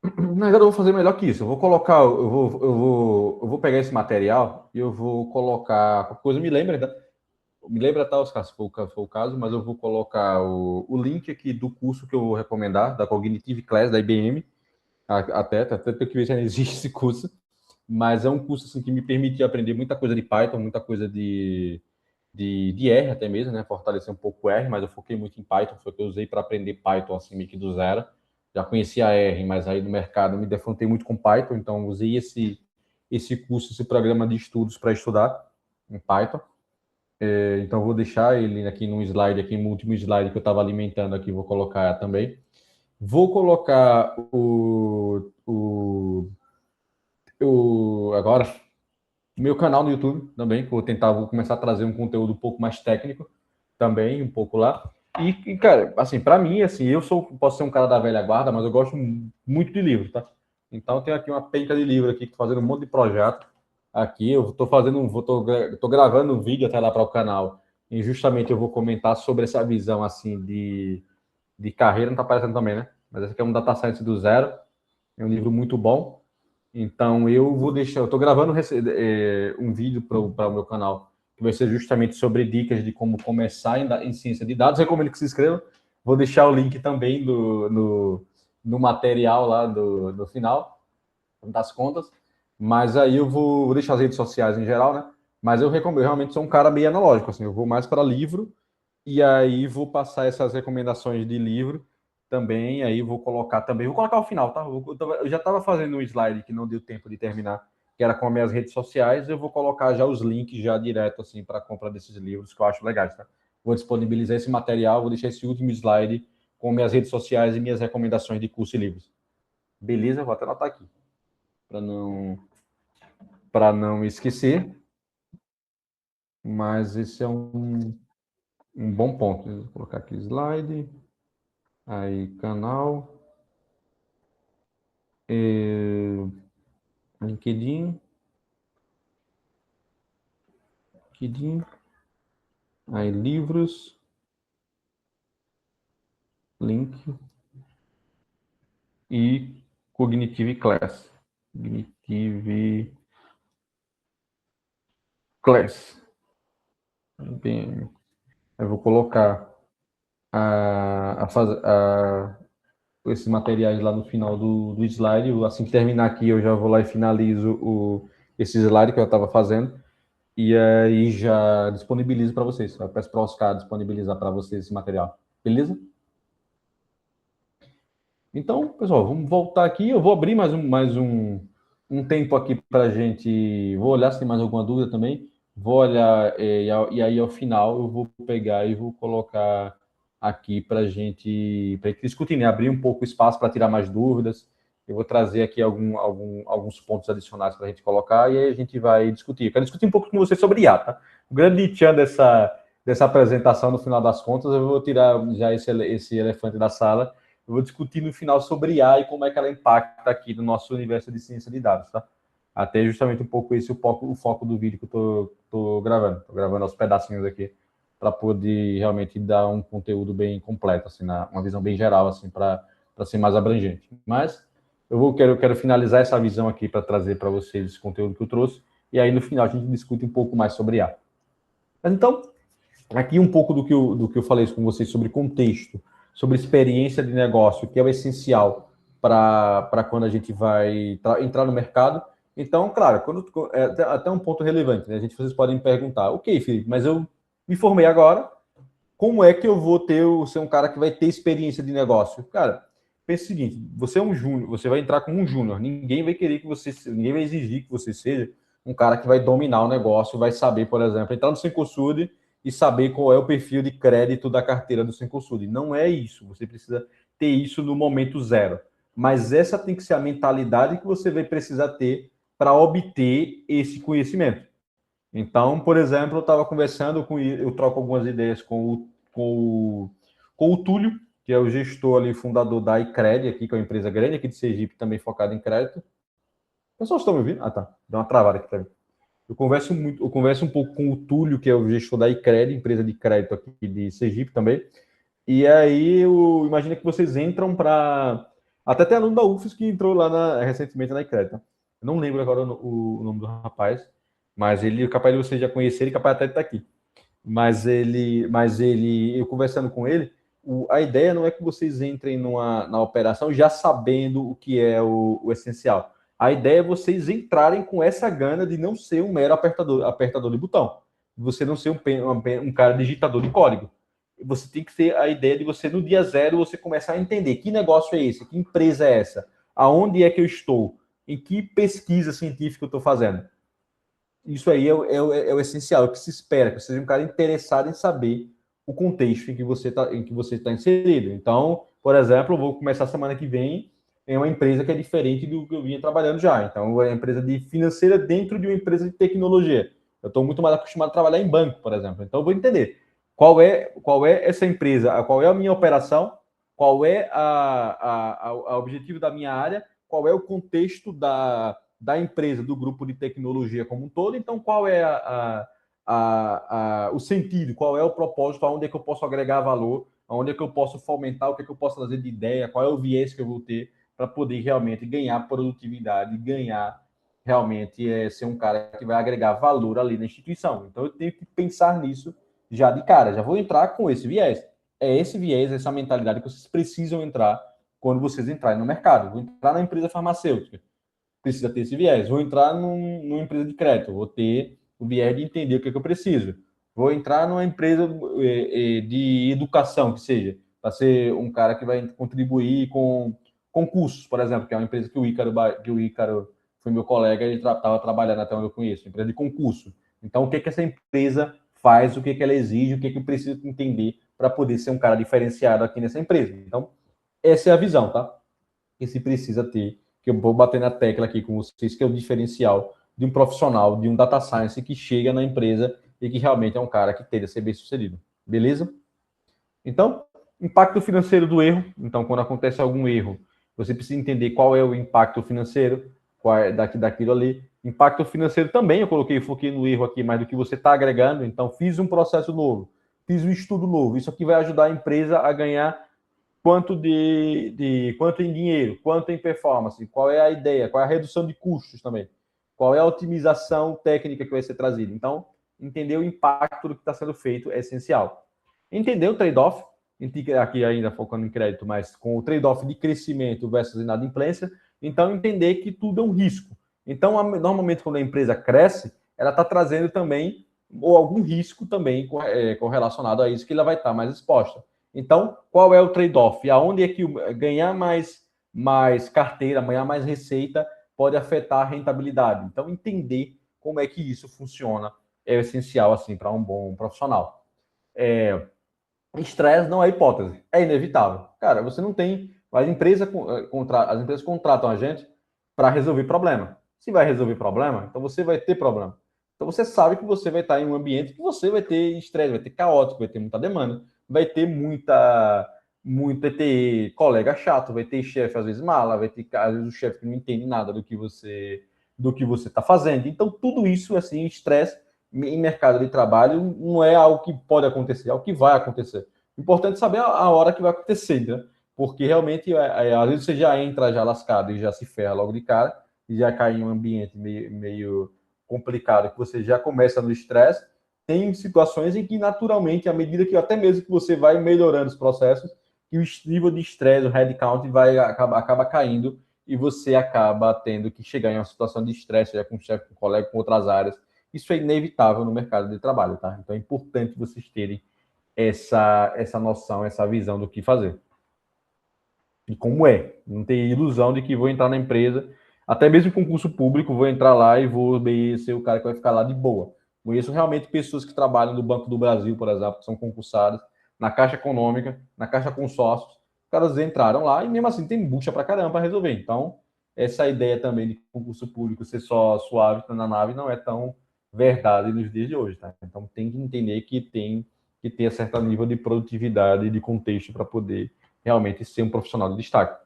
Na verdade, eu vou fazer melhor que isso. Eu vou colocar. Eu vou pegar esse material e eu vou colocar. Qualquer coisa me lembra, tá? Me lembra, tá, Oscar, se for o caso, mas eu vou colocar o link aqui do curso que eu vou recomendar, da Cognitive Class, da IBM. Até tenho que ver se ainda existe esse curso, mas é um curso assim, que me permite aprender muita coisa de Python, muita coisa de R até mesmo, né? Fortalecer um pouco o R, mas eu foquei muito em Python, foi o que eu usei para aprender Python assim, meio que do zero. Já conhecia R, mas aí no mercado me defrontei muito com Python, então usei esse curso, esse programa de estudos para estudar em Python. Então vou deixar ele aqui no slide, aqui no último slide que eu estava alimentando aqui, vou colocar também. Vou colocar agora o meu canal no YouTube também, que vou começar a trazer um conteúdo um pouco mais técnico também, um pouco lá. Cara, assim, para mim, assim, posso ser um cara da velha guarda, mas eu gosto muito de livro, tá? Então, eu tenho aqui uma penca de livro aqui, tô fazendo um monte de projeto aqui. Eu tô fazendo tô gravando um vídeo até lá para o canal. E justamente eu vou comentar sobre essa visão, assim, de carreira. Não tá aparecendo também, né? Mas esse aqui é um Data Science do zero. É um livro muito bom. Então, eu estou gravando um vídeo para o meu canal, que vai ser justamente sobre dicas de como começar em ciência de dados. Recomendo que se inscreva. Vou deixar o link também no material lá no final das contas. Mas aí vou deixar as redes sociais em geral, né? Mas eu realmente sou um cara meio analógico, assim, eu vou mais para livro e aí vou passar essas recomendações de livro também, aí vou colocar o final, tá? Eu já estava fazendo um slide que não deu tempo de terminar, que era com as minhas redes sociais, eu vou colocar já os links já direto assim para a compra desses livros que eu acho legais, tá? Vou disponibilizar esse material, vou deixar esse último slide com minhas redes sociais e minhas recomendações de curso e livros. Beleza? Vou até anotar aqui para não esquecer, mas esse é um bom ponto. Vou colocar aqui slide, aí canal, LinkedIn, LinkedIn, aí livros, link e Cognitive Class. Cognitive Class. Bem, eu vou colocar esses materiais lá no final do slide. Assim que terminar aqui, eu já vou lá e finalizo esse slide que eu estava fazendo. E aí já disponibilizo para vocês. Eu peço para o Oscar disponibilizar para vocês esse material. Beleza? Então, pessoal, vamos voltar aqui. Eu vou abrir mais um tempo aqui para a gente. Vou olhar se tem mais alguma dúvida também. vou olhar, e aí ao final eu vou pegar e vou colocar aqui para gente discutir, né? Abrir um pouco o espaço para tirar mais dúvidas. Eu vou trazer aqui alguns pontos adicionais para a gente colocar e aí a gente vai discutir. Eu quero discutir um pouco com você sobre IA, tá? O grande tchan dessa apresentação, no final das contas, eu vou tirar já esse elefante da sala. Eu vou discutir no final sobre IA e como é que ela impacta aqui no nosso universo de ciência de dados, tá? Até justamente um pouco esse o foco do vídeo que eu tô gravando. Estou gravando aos pedacinhos aqui para poder realmente dar um conteúdo bem completo, assim, uma visão bem geral, assim, para ser mais abrangente. Mas quero finalizar essa visão aqui para trazer para vocês esse conteúdo que eu trouxe, e aí no final a gente discute um pouco mais sobre IA. Mas então, aqui um pouco do que eu falei com vocês sobre contexto, sobre experiência de negócio, que é o essencial para quando a gente vai entrar no mercado. Então, claro, até um ponto relevante, né? Vocês podem perguntar, ok, Felipe, mas eu me formei agora, como é que eu vou ser um cara que vai ter experiência de negócio? Cara, pense o seguinte, você é um júnior, você vai entrar como um júnior, ninguém vai querer que ninguém vai exigir que você seja um cara que vai dominar o negócio, vai saber, por exemplo, entrar no Cencosud e saber qual é o perfil de crédito da carteira do Cencosud. Não é isso, você precisa ter isso no momento zero. Mas essa tem que ser a mentalidade que você vai precisar ter para obter esse conhecimento. Então, por exemplo, eu estava conversando eu troco algumas ideias com o Túlio, que é o gestor ali, fundador da iCred, aqui, que é uma empresa grande aqui de Sergipe, também focada em crédito. Pessoal, estão me ouvindo? Ah, tá. Deu uma travada aqui também. Eu converso um pouco com o Túlio, que é o gestor da iCred, empresa de crédito aqui de Sergipe também. E aí, imagina que vocês entram para... Até tem aluno da UFES que entrou lá recentemente na iCred, tá? Eu não lembro agora o nome do rapaz, mas capaz de vocês já conhecerem, capaz até de estar aqui. Eu conversando com ele, a ideia não é que vocês entrem na operação já sabendo o que é o essencial. A ideia é vocês entrarem com essa gana de não ser um mero apertador de botão. Você não ser um cara digitador de código. Você tem que ter a ideia de você, no dia zero, você começar a entender que negócio é esse, que empresa é essa, aonde é que eu estou, em que pesquisa científica eu estou fazendo. Isso aí é o essencial, é o que se espera, que você seja um cara interessado em saber o contexto em que você está inserido. Então, por exemplo, eu vou começar semana que vem em uma empresa que é diferente do que eu vinha trabalhando já. Então, é uma empresa financeira dentro de uma empresa de tecnologia. Eu estou muito mais acostumado a trabalhar em banco, por exemplo. Então, eu vou entender qual é essa empresa, qual é a minha operação, qual é o objetivo da minha área, qual é o contexto da empresa, do grupo de tecnologia como um todo. Então, qual é o sentido, qual é o propósito, aonde é que eu posso agregar valor, aonde é que eu posso fomentar, o que é que eu posso trazer de ideia, qual é o viés que eu vou ter para poder realmente ganhar produtividade, ganhar realmente ser um cara que vai agregar valor ali na instituição. Então, eu tenho que pensar nisso já de cara, já vou entrar com esse viés. É esse viés, essa mentalidade que vocês precisam entrar quando vocês entrarem no mercado. Vou entrar na empresa farmacêutica, precisa ter esse viés. Vou entrar numa empresa de crédito, vou ter o viés de entender o que, é que eu preciso. Vou entrar numa empresa de educação, que seja, para ser um cara que vai contribuir com concursos, por exemplo, que é uma empresa que o Ícaro foi meu colega, ele estava trabalhando até onde eu conheço, empresa de concurso. Então, o que, que essa empresa faz, o que, que ela exige, o que, que eu preciso entender para poder ser um cara diferenciado aqui nessa empresa. Então, essa é a visão, tá? Que se precisa ter, que eu vou bater na tecla aqui com vocês, que é o diferencial de um profissional, de um data science que chega na empresa e que realmente é um cara que tende a ser bem sucedido. Beleza? Então, impacto financeiro do erro. Então, quando acontece algum erro, você precisa entender qual é o impacto financeiro, qual é daquilo ali. Impacto financeiro também, foquei no erro aqui, mais do que você está agregando. Então, fiz um processo novo, fiz um estudo novo. Isso aqui vai ajudar a empresa a ganhar quanto quanto em dinheiro, quanto em performance, qual é a ideia, qual é a redução de custos também, qual é a otimização técnica que vai ser trazida. Então, entender o impacto do que está sendo feito é essencial. Entender o trade-off, aqui ainda focando em crédito, mas com o trade-off de crescimento versus inadimplência. Então, entender que tudo é um risco. Então, normalmente, quando a empresa cresce, ela está trazendo também ou algum risco também correlacionado a isso, que ela vai estar mais exposta. Então, qual é o trade-off? Aonde é que ganhar mais carteira, ganhar mais receita pode afetar a rentabilidade? Então, entender como é que isso funciona é essencial assim para um bom profissional. Estresse não é hipótese, é inevitável. Cara, você não tem. As empresas contratam a gente para resolver problema. Se vai resolver problema, então você vai ter problema. Então você sabe que você vai estar em um ambiente que você vai ter estresse, vai ter caótico, vai ter muita demanda, vai ter vai ter colega chato, vai ter chefe às vezes mala, vai ter às vezes o chefe que não entende nada do que você está fazendo. Então tudo isso assim, estresse em mercado de trabalho não é algo que pode acontecer, é algo que vai acontecer. Importante saber a hora que vai acontecer, né? Porque realmente, às vezes você já entra já lascado e já se ferra logo de cara, e já cai em um ambiente meio complicado, que você já começa no estresse. Tem situações em que, naturalmente, à medida que até mesmo que você vai melhorando os processos, que o nível de estresse, o headcount, acaba caindo e você acaba tendo que chegar em uma situação de estresse, já com o chefe, com o colega, com outras áreas. Isso é inevitável no mercado de trabalho, tá? Então é importante vocês terem essa noção, essa visão do que fazer. E como é. Não ter ilusão de que vou entrar na empresa, até mesmo em concurso público, vou entrar lá e vou ser o cara que vai ficar lá de boa. Conheço realmente pessoas que trabalham no Banco do Brasil, por exemplo, que são concursadas, na Caixa Econômica, na Caixa Consórcios. Os caras entraram lá e mesmo assim tem bucha pra caramba para resolver. Então, essa ideia também de concurso público ser só suave na nave não é tão verdade nos dias de hoje, tá? Então tem que entender que tem que ter certo nível de produtividade e de contexto para poder realmente ser um profissional de destaque.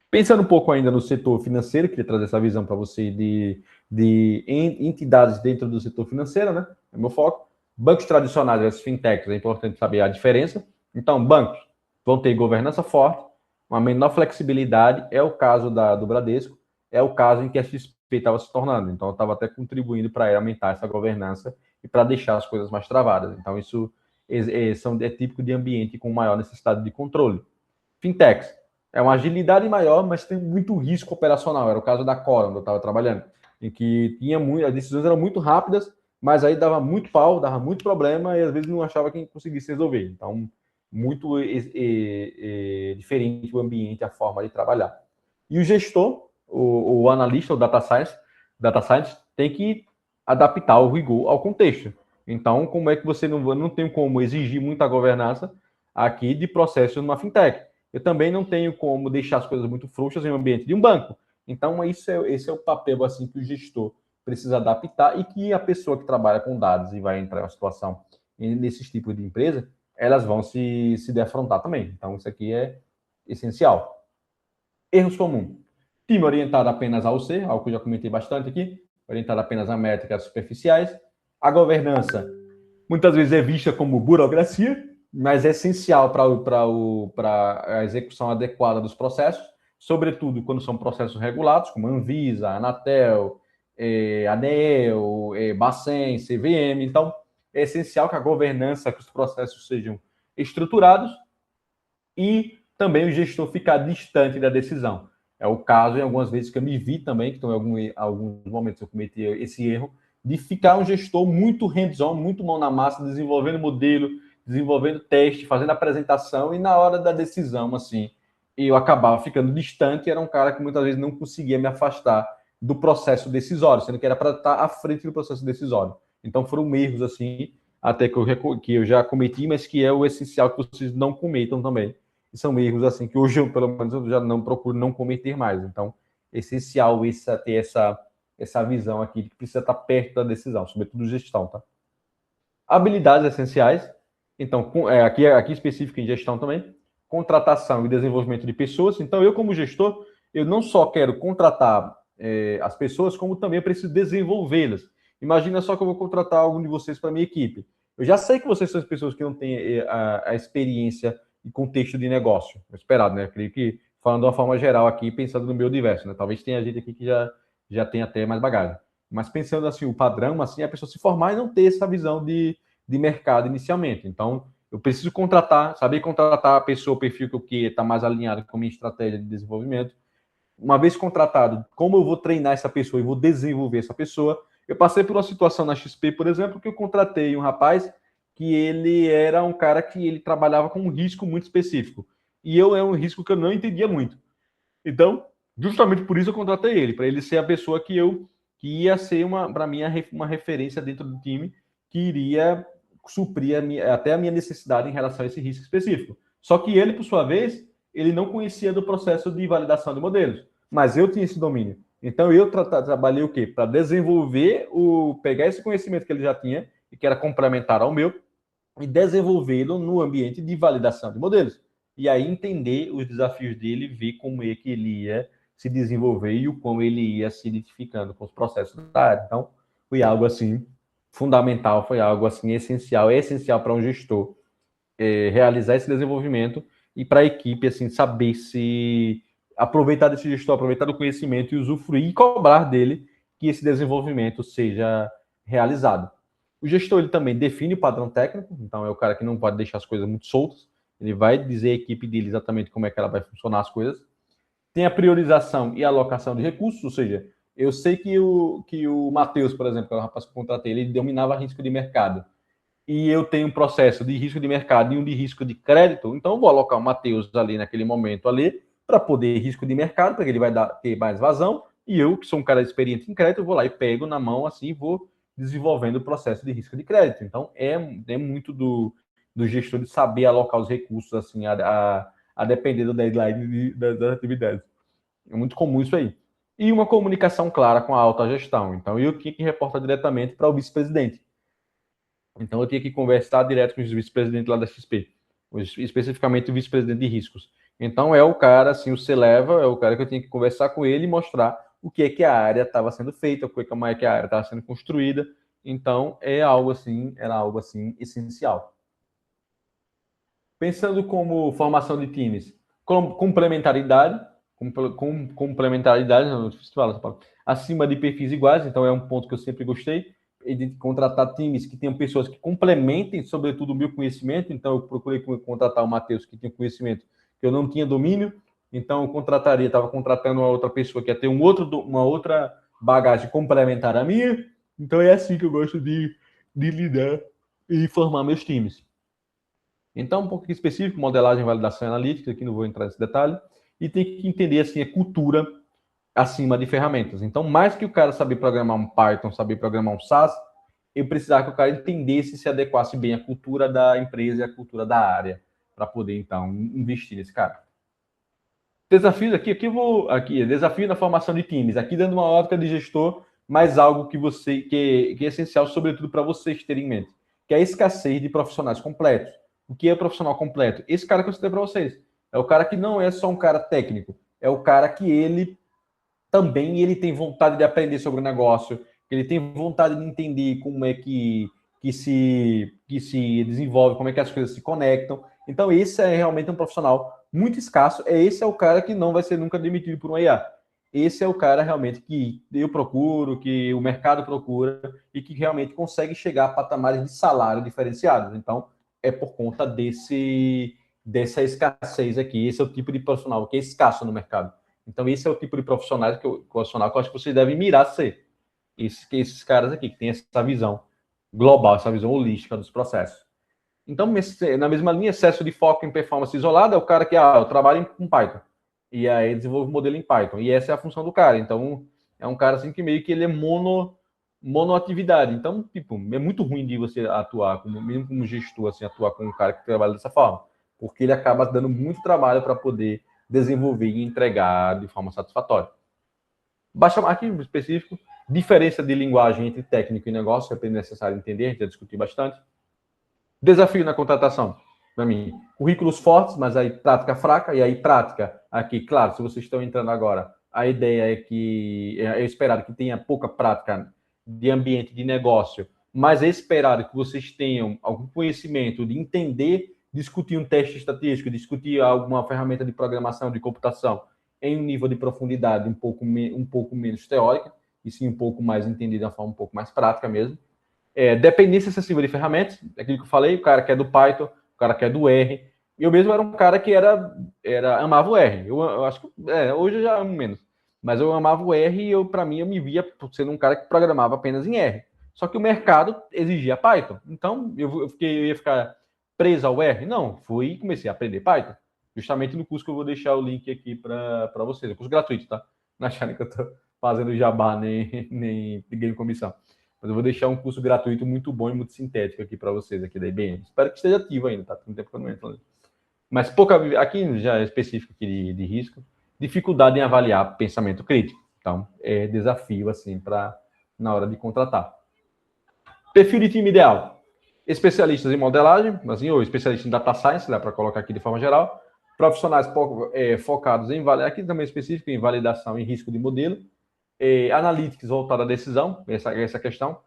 Pensando um pouco ainda no setor financeiro, queria trazer essa visão para você de entidades dentro do setor financeiro, né? É meu foco. Bancos tradicionais, as fintechs, é importante saber a diferença. Então, bancos vão ter governança forte, uma menor flexibilidade, é o caso do Bradesco, é o caso em que a XP estava se tornando. Então, eu estava até contribuindo para aumentar essa governança e para deixar as coisas mais travadas. Então, isso é típico de ambiente com maior necessidade de controle. Fintechs é uma agilidade maior, mas tem muito risco operacional. Era o caso da Cora, onde eu estava trabalhando, em que as decisões eram muito rápidas, mas aí dava muito pau, dava muito problema e às vezes não achava que conseguisse resolver. Então, muito diferente o ambiente, a forma de trabalhar. E o gestor, o analista, o data science tem que adaptar o rigor ao contexto. Então, como é que você não tem como exigir muita governança aqui de processo numa fintech? Eu também não tenho como deixar as coisas muito frouxas em um ambiente de um banco. Então, esse é o papel assim que o gestor precisa adaptar e que a pessoa que trabalha com dados e vai entrar em uma situação nesses tipos de empresa, elas vão se defrontar também. Então, isso aqui é essencial. Erros comuns. Time orientado apenas ao C, algo que eu já comentei bastante aqui, orientado apenas a métricas superficiais. A governança, muitas vezes é vista como burocracia, mas é essencial para a execução adequada dos processos, sobretudo quando são processos regulados, como Anvisa, Anatel, ANEEL, Bacen, CVM. Então, é essencial que a governança, que os processos sejam estruturados e também o gestor ficar distante da decisão. É o caso, em algumas vezes, que eu me vi também, que em alguns momentos eu cometi esse erro, de ficar um gestor muito hands-on, muito mão na massa, desenvolvendo modelo, desenvolvendo teste, fazendo apresentação, e na hora da decisão, assim, eu acabava ficando distante, era um cara que muitas vezes não conseguia me afastar do processo decisório, sendo que era para estar à frente do processo decisório. Então foram erros, assim, até que eu já cometi, mas que é o essencial que vocês não cometam também. E são erros, assim, que hoje eu, pelo menos, eu já não procuro não cometer mais. Então, é essencial ter essa visão aqui de que precisa estar perto da decisão, sobretudo gestão, tá? Habilidades essenciais. Então, aqui específico em gestão também, contratação e desenvolvimento de pessoas. Então, eu como gestor, eu não só quero contratar as pessoas, como também eu preciso desenvolvê-las. Imagina só que eu vou contratar algum de vocês para minha equipe. Eu já sei que vocês são as pessoas que não têm a experiência e contexto de negócio. Esperado, né? Eu creio que, falando de uma forma geral aqui, pensando no meu universo, né? Talvez tenha gente aqui que já tem até mais bagagem. Mas pensando assim, o padrão, assim, é a pessoa se formar e não ter essa visão de mercado inicialmente. Então, eu preciso saber contratar a pessoa, o perfil que está mais alinhado com a minha estratégia de desenvolvimento. Uma vez contratado, como eu vou treinar essa pessoa e vou desenvolver essa pessoa? Eu passei por uma situação na XP, por exemplo, que eu contratei um rapaz que ele era um cara que ele trabalhava com um risco muito específico. E é um risco que eu não entendia muito. Então, justamente por isso eu contratei ele, para ele ser a pessoa que eu que ia ser, para mim, uma referência dentro do time que iria suprir até a minha necessidade em relação a esse risco específico. Só que ele, por sua vez, ele não conhecia do processo de validação de modelos, mas eu tinha esse domínio. Então, eu trabalhei o quê? Para desenvolver, pegar esse conhecimento que ele já tinha, e que era complementar ao meu, e desenvolvê-lo no ambiente de validação de modelos. E aí entender os desafios dele, ver como é que ele ia se desenvolver e o como ele ia se identificando com os processos da área. Então, foi algo assim fundamental, foi algo assim essencial, é essencial para um gestor realizar esse desenvolvimento e para a equipe assim saber se aproveitar desse gestor, aproveitar do conhecimento e usufruir e cobrar dele que esse desenvolvimento seja realizado. O gestor ele também define o padrão técnico, então é o cara que não pode deixar as coisas muito soltas, ele vai dizer à equipe dele exatamente como é que ela vai funcionar as coisas. Tem a priorização e alocação de recursos, ou seja, eu sei que o Matheus, por exemplo, que é o rapaz que eu contratei, ele dominava risco de mercado. E eu tenho um processo de risco de mercado e um de risco de crédito, então eu vou alocar o Matheus ali naquele momento ali, para poder risco de mercado, porque ele vai ter mais vazão, e eu, que sou um cara experiente em crédito, eu vou lá e pego na mão assim, vou desenvolvendo o processo de risco de crédito. Então, é muito do gestor de saber alocar os recursos assim, a depender do deadline das atividades. É muito comum isso aí. E uma comunicação clara com a alta gestão. Então, eu tinha que reportar diretamente para o vice-presidente. Então, eu tinha que conversar direto com os vice-presidentes lá da XP, especificamente o vice-presidente de riscos. Então, é o cara, assim, o C-Level, é o cara que eu tinha que conversar com ele e mostrar o que é que a área estava sendo feita, como é que a área estava sendo construída. Então, era algo assim, essencial. Pensando como formação de times, complementaridade, não sei se fala essa palavra, acima de perfis iguais, então é um ponto que eu sempre gostei, de contratar times que tenham pessoas que complementem, sobretudo, o meu conhecimento. Então, eu procurei contratar o Matheus, que tinha conhecimento que eu não tinha domínio, então eu estava contratando uma outra pessoa que ia ter uma outra bagagem complementar à minha. Então, é assim que eu gosto de lidar e formar meus times. Então, um pouco específico, modelagem, validação e analítica, aqui não vou entrar nesse detalhe, e tem que entender, assim, a cultura acima de ferramentas. Então, mais que o cara saber programar um Python, saber programar um SAS, eu precisava que o cara entendesse e se adequasse bem à cultura da empresa e à cultura da área, para poder, então, investir nesse cara. Desafios aqui desafio na formação de times, aqui dando uma ótica de gestor, mas algo que é essencial, sobretudo, para vocês terem em mente, que é a escassez de profissionais completos. O que é profissional completo? Esse cara que eu citei para vocês. É o cara que não é só um cara técnico, é o cara que ele tem vontade de aprender sobre o negócio, ele tem vontade de entender como é que se desenvolve, como é que as coisas se conectam. Então, esse é realmente um profissional muito escasso. Esse é o cara que não vai ser nunca demitido por um IA. Esse é o cara realmente que eu procuro, que o mercado procura e que realmente consegue chegar a patamares de salário diferenciados. Então, é por conta dessa escassez aqui. Esse é o tipo de profissional que é escasso no mercado. Então, esse é o tipo de profissional que eu acho que vocês devem mirar ser. Esses caras aqui, que tem essa visão global, essa visão holística dos processos. Então, na mesma linha, excesso de foco em performance isolada é o cara que, eu trabalho com Python. E aí desenvolve modelo em Python. E essa é a função do cara. Então, é um cara assim que meio que ele é monoatividade. Então, tipo, é muito ruim de você atuar, mesmo como gestor, assim, atuar com um cara que trabalha dessa forma. Porque ele acaba dando muito trabalho para poder desenvolver e entregar de forma satisfatória. Aqui em específico, diferença de linguagem entre técnico e negócio, é necessário entender, a gente já discutiu bastante. Desafio na contratação, para mim, currículos fortes, mas aí prática fraca, e aí prática aqui, claro, se vocês estão entrando agora, a ideia é que é esperado que tenha pouca prática de ambiente de negócio, mas é esperado que vocês tenham algum conhecimento de entender, discutir um teste estatístico, discutir alguma ferramenta de programação, de computação, em um nível de profundidade um pouco menos teórica, e sim um pouco mais entendido de uma forma um pouco mais prática mesmo. Dependência excessiva de ferramentas, aquilo que eu falei, o cara que é do Python, o cara que é do R. Eu mesmo era um cara que amava o R. Eu acho que hoje eu já amo menos. Mas eu amava o R e para mim, eu me via sendo um cara que programava apenas em R. Só que o mercado exigia Python. Então, eu ia ficar preso ao R? Não, fui e comecei a aprender Python. Justamente no curso que eu vou deixar o link aqui para vocês. É um curso gratuito, tá? Não acharem que eu tô fazendo jabá nem ganho comissão. Mas eu vou deixar um curso gratuito muito bom e muito sintético aqui para vocês aqui da IBM. Espero que esteja ativo ainda, tá? Tem tempo que eu não entro. Mas pouca, aqui já é específico aqui de risco, dificuldade em avaliar pensamento crítico. Então, é desafio assim para na hora de contratar. Perfil de time ideal. Especialistas em modelagem, assim, ou especialistas em data science, dá para colocar aqui de forma geral. Profissionais focados em aqui também específico em validação e risco de modelo. Analytics voltada à decisão, essa questão.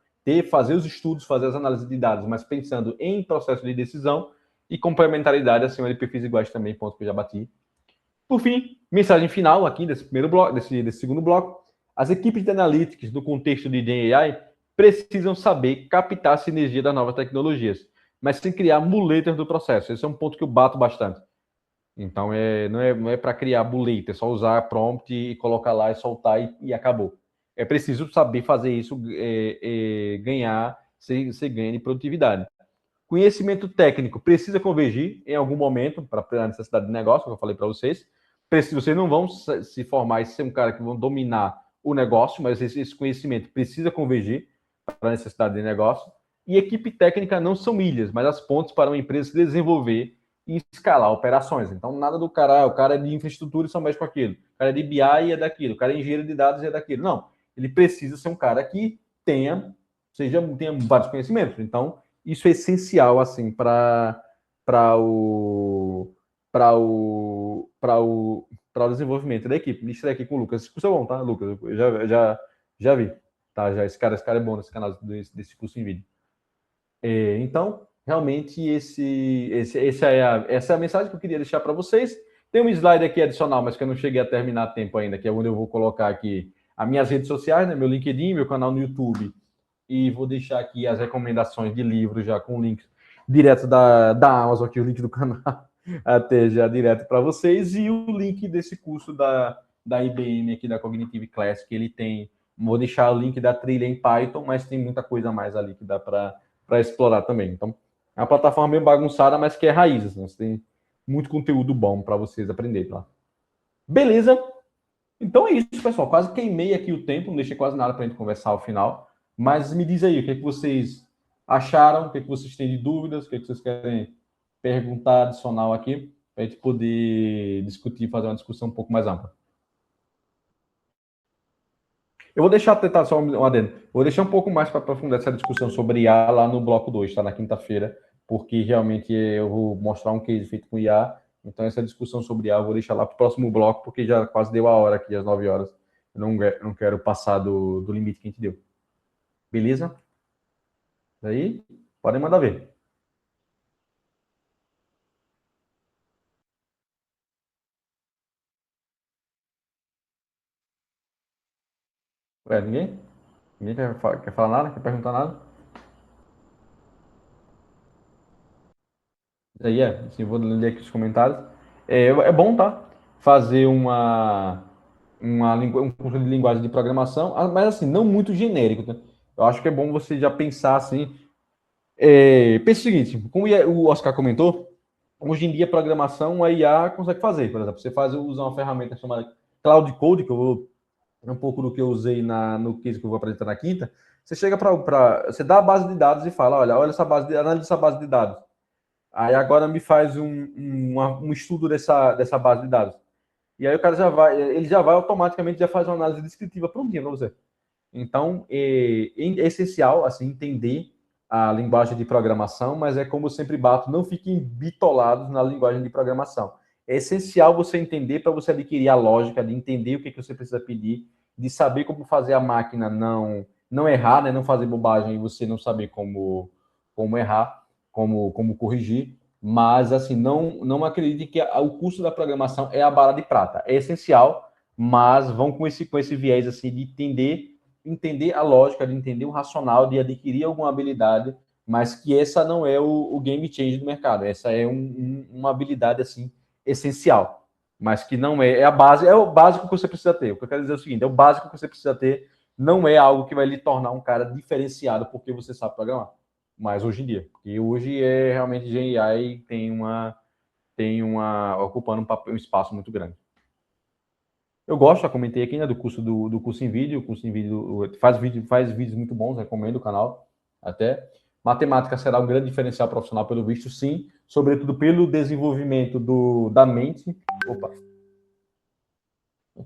Fazer os estudos, fazer as análises de dados, mas pensando em processo de decisão. E complementaridade acima de perfis iguais também, ponto que eu já bati. Por fim, mensagem final aqui desse primeiro bloco, desse segundo bloco. As equipes de analytics do contexto de Gen AI precisam saber captar a sinergia das novas tecnologias, mas sem criar muletas do processo. Esse é um ponto que eu bato bastante. Então, não é para criar muleta, é só usar prompt e colocar lá e soltar e acabou. É preciso saber fazer isso, ganhar, ser ganho de produtividade. Conhecimento técnico precisa convergir em algum momento para a necessidade de negócio, que eu falei para vocês. Vocês não vão se formar e ser um cara que vão dominar o negócio, mas esse conhecimento precisa convergir para a necessidade de negócio. E equipe técnica não são milhas, mas as pontes para uma empresa se desenvolver e escalar operações. Então, nada do cara, o cara é de infraestrutura e só mexe com aquilo. O cara é de BI e é daquilo. O cara é engenheiro de dados e é daquilo. Não. Ele precisa ser um cara que tenha vários conhecimentos. Então, isso é essencial assim para o desenvolvimento da equipe. Me aqui com o Lucas. Esse curso é bom, tá, Lucas? Eu já vi. Tá, esse cara é bom nesse canal desse curso em vídeo. Então, realmente, essa é a mensagem que eu queria deixar para vocês. Tem um slide aqui adicional, mas que eu não cheguei a terminar a tempo ainda, que é onde eu vou colocar aqui as minhas redes sociais, né, meu LinkedIn, meu canal no YouTube. E vou deixar aqui as recomendações de livros já com links direto da Amazon, aqui o link do canal, até já direto para vocês. E o link desse curso da IBM aqui, da Cognitive Class, que ele tem. Vou deixar o link da trilha em Python, mas tem muita coisa mais ali que dá para explorar também. Então, é uma plataforma meio bagunçada, mas que é raiz. Assim, você tem muito conteúdo bom para vocês aprenderem lá. Beleza? Então é isso, pessoal. Quase queimei aqui o tempo, não deixei quase nada para a gente conversar ao final. Mas me diz aí, o que é que vocês acharam? O que é que vocês têm de dúvidas? O que é que vocês querem perguntar adicional aqui? Para a gente poder discutir, fazer uma discussão um pouco mais ampla. Eu vou deixar tentar só um adendo. Vou deixar um pouco mais para aprofundar essa discussão sobre IA lá no bloco 2, tá? Na quinta-feira, porque realmente eu vou mostrar um case feito com IA. Então, essa discussão sobre IA eu vou deixar lá para o próximo bloco, porque já quase deu a hora aqui, às 9 horas. Eu não quero passar do limite que a gente deu. Beleza? Daí, podem mandar ver. Ninguém? Ninguém quer falar nada? Quer perguntar nada? Aí assim, vou ler aqui os comentários. É bom, tá? Fazer um curso de linguagem de programação, mas assim, não muito genérico, tá? Eu acho que é bom você já pensar assim. Pensa o seguinte, como o Oscar comentou, hoje em dia programação a IA consegue fazer. Por exemplo, você usa uma ferramenta chamada Cloud Code, que eu vou um pouco do que eu usei no case que eu vou apresentar na quinta. Você chega você dá a base de dados e fala, olha essa analisa essa base de dados. Aí agora me faz um estudo dessa base de dados. E aí o cara ele já vai automaticamente já faz uma análise descritiva prontinha para você. Então, é essencial assim entender a linguagem de programação, mas é como eu sempre bato, não fiquem bitolados na linguagem de programação. É essencial você entender para você adquirir a lógica de entender o que você precisa pedir, de saber como fazer a máquina não errar, né, não fazer bobagem e você não saber como errar, como corrigir. Mas assim, não acredite que o curso da programação é a bala de prata. É essencial, mas vão com esse viés assim de entender a lógica, de entender o racional, de adquirir alguma habilidade, mas que essa não é o game change do mercado. Essa é uma habilidade assim essencial, mas que não é a base, é o básico que você precisa ter. O que eu quero dizer é o seguinte: é o básico que você precisa ter, não é algo que vai lhe tornar um cara diferenciado porque você sabe programar. Mas hoje em dia, porque hoje é realmente GenAI tem uma ocupando um espaço muito grande. Eu gosto, já comentei aqui, né, do curso em vídeo. O curso em vídeo faz vídeos muito bons, recomendo o canal até. Matemática será um grande diferencial profissional, pelo visto, sim, sobretudo pelo desenvolvimento da mente. Opa,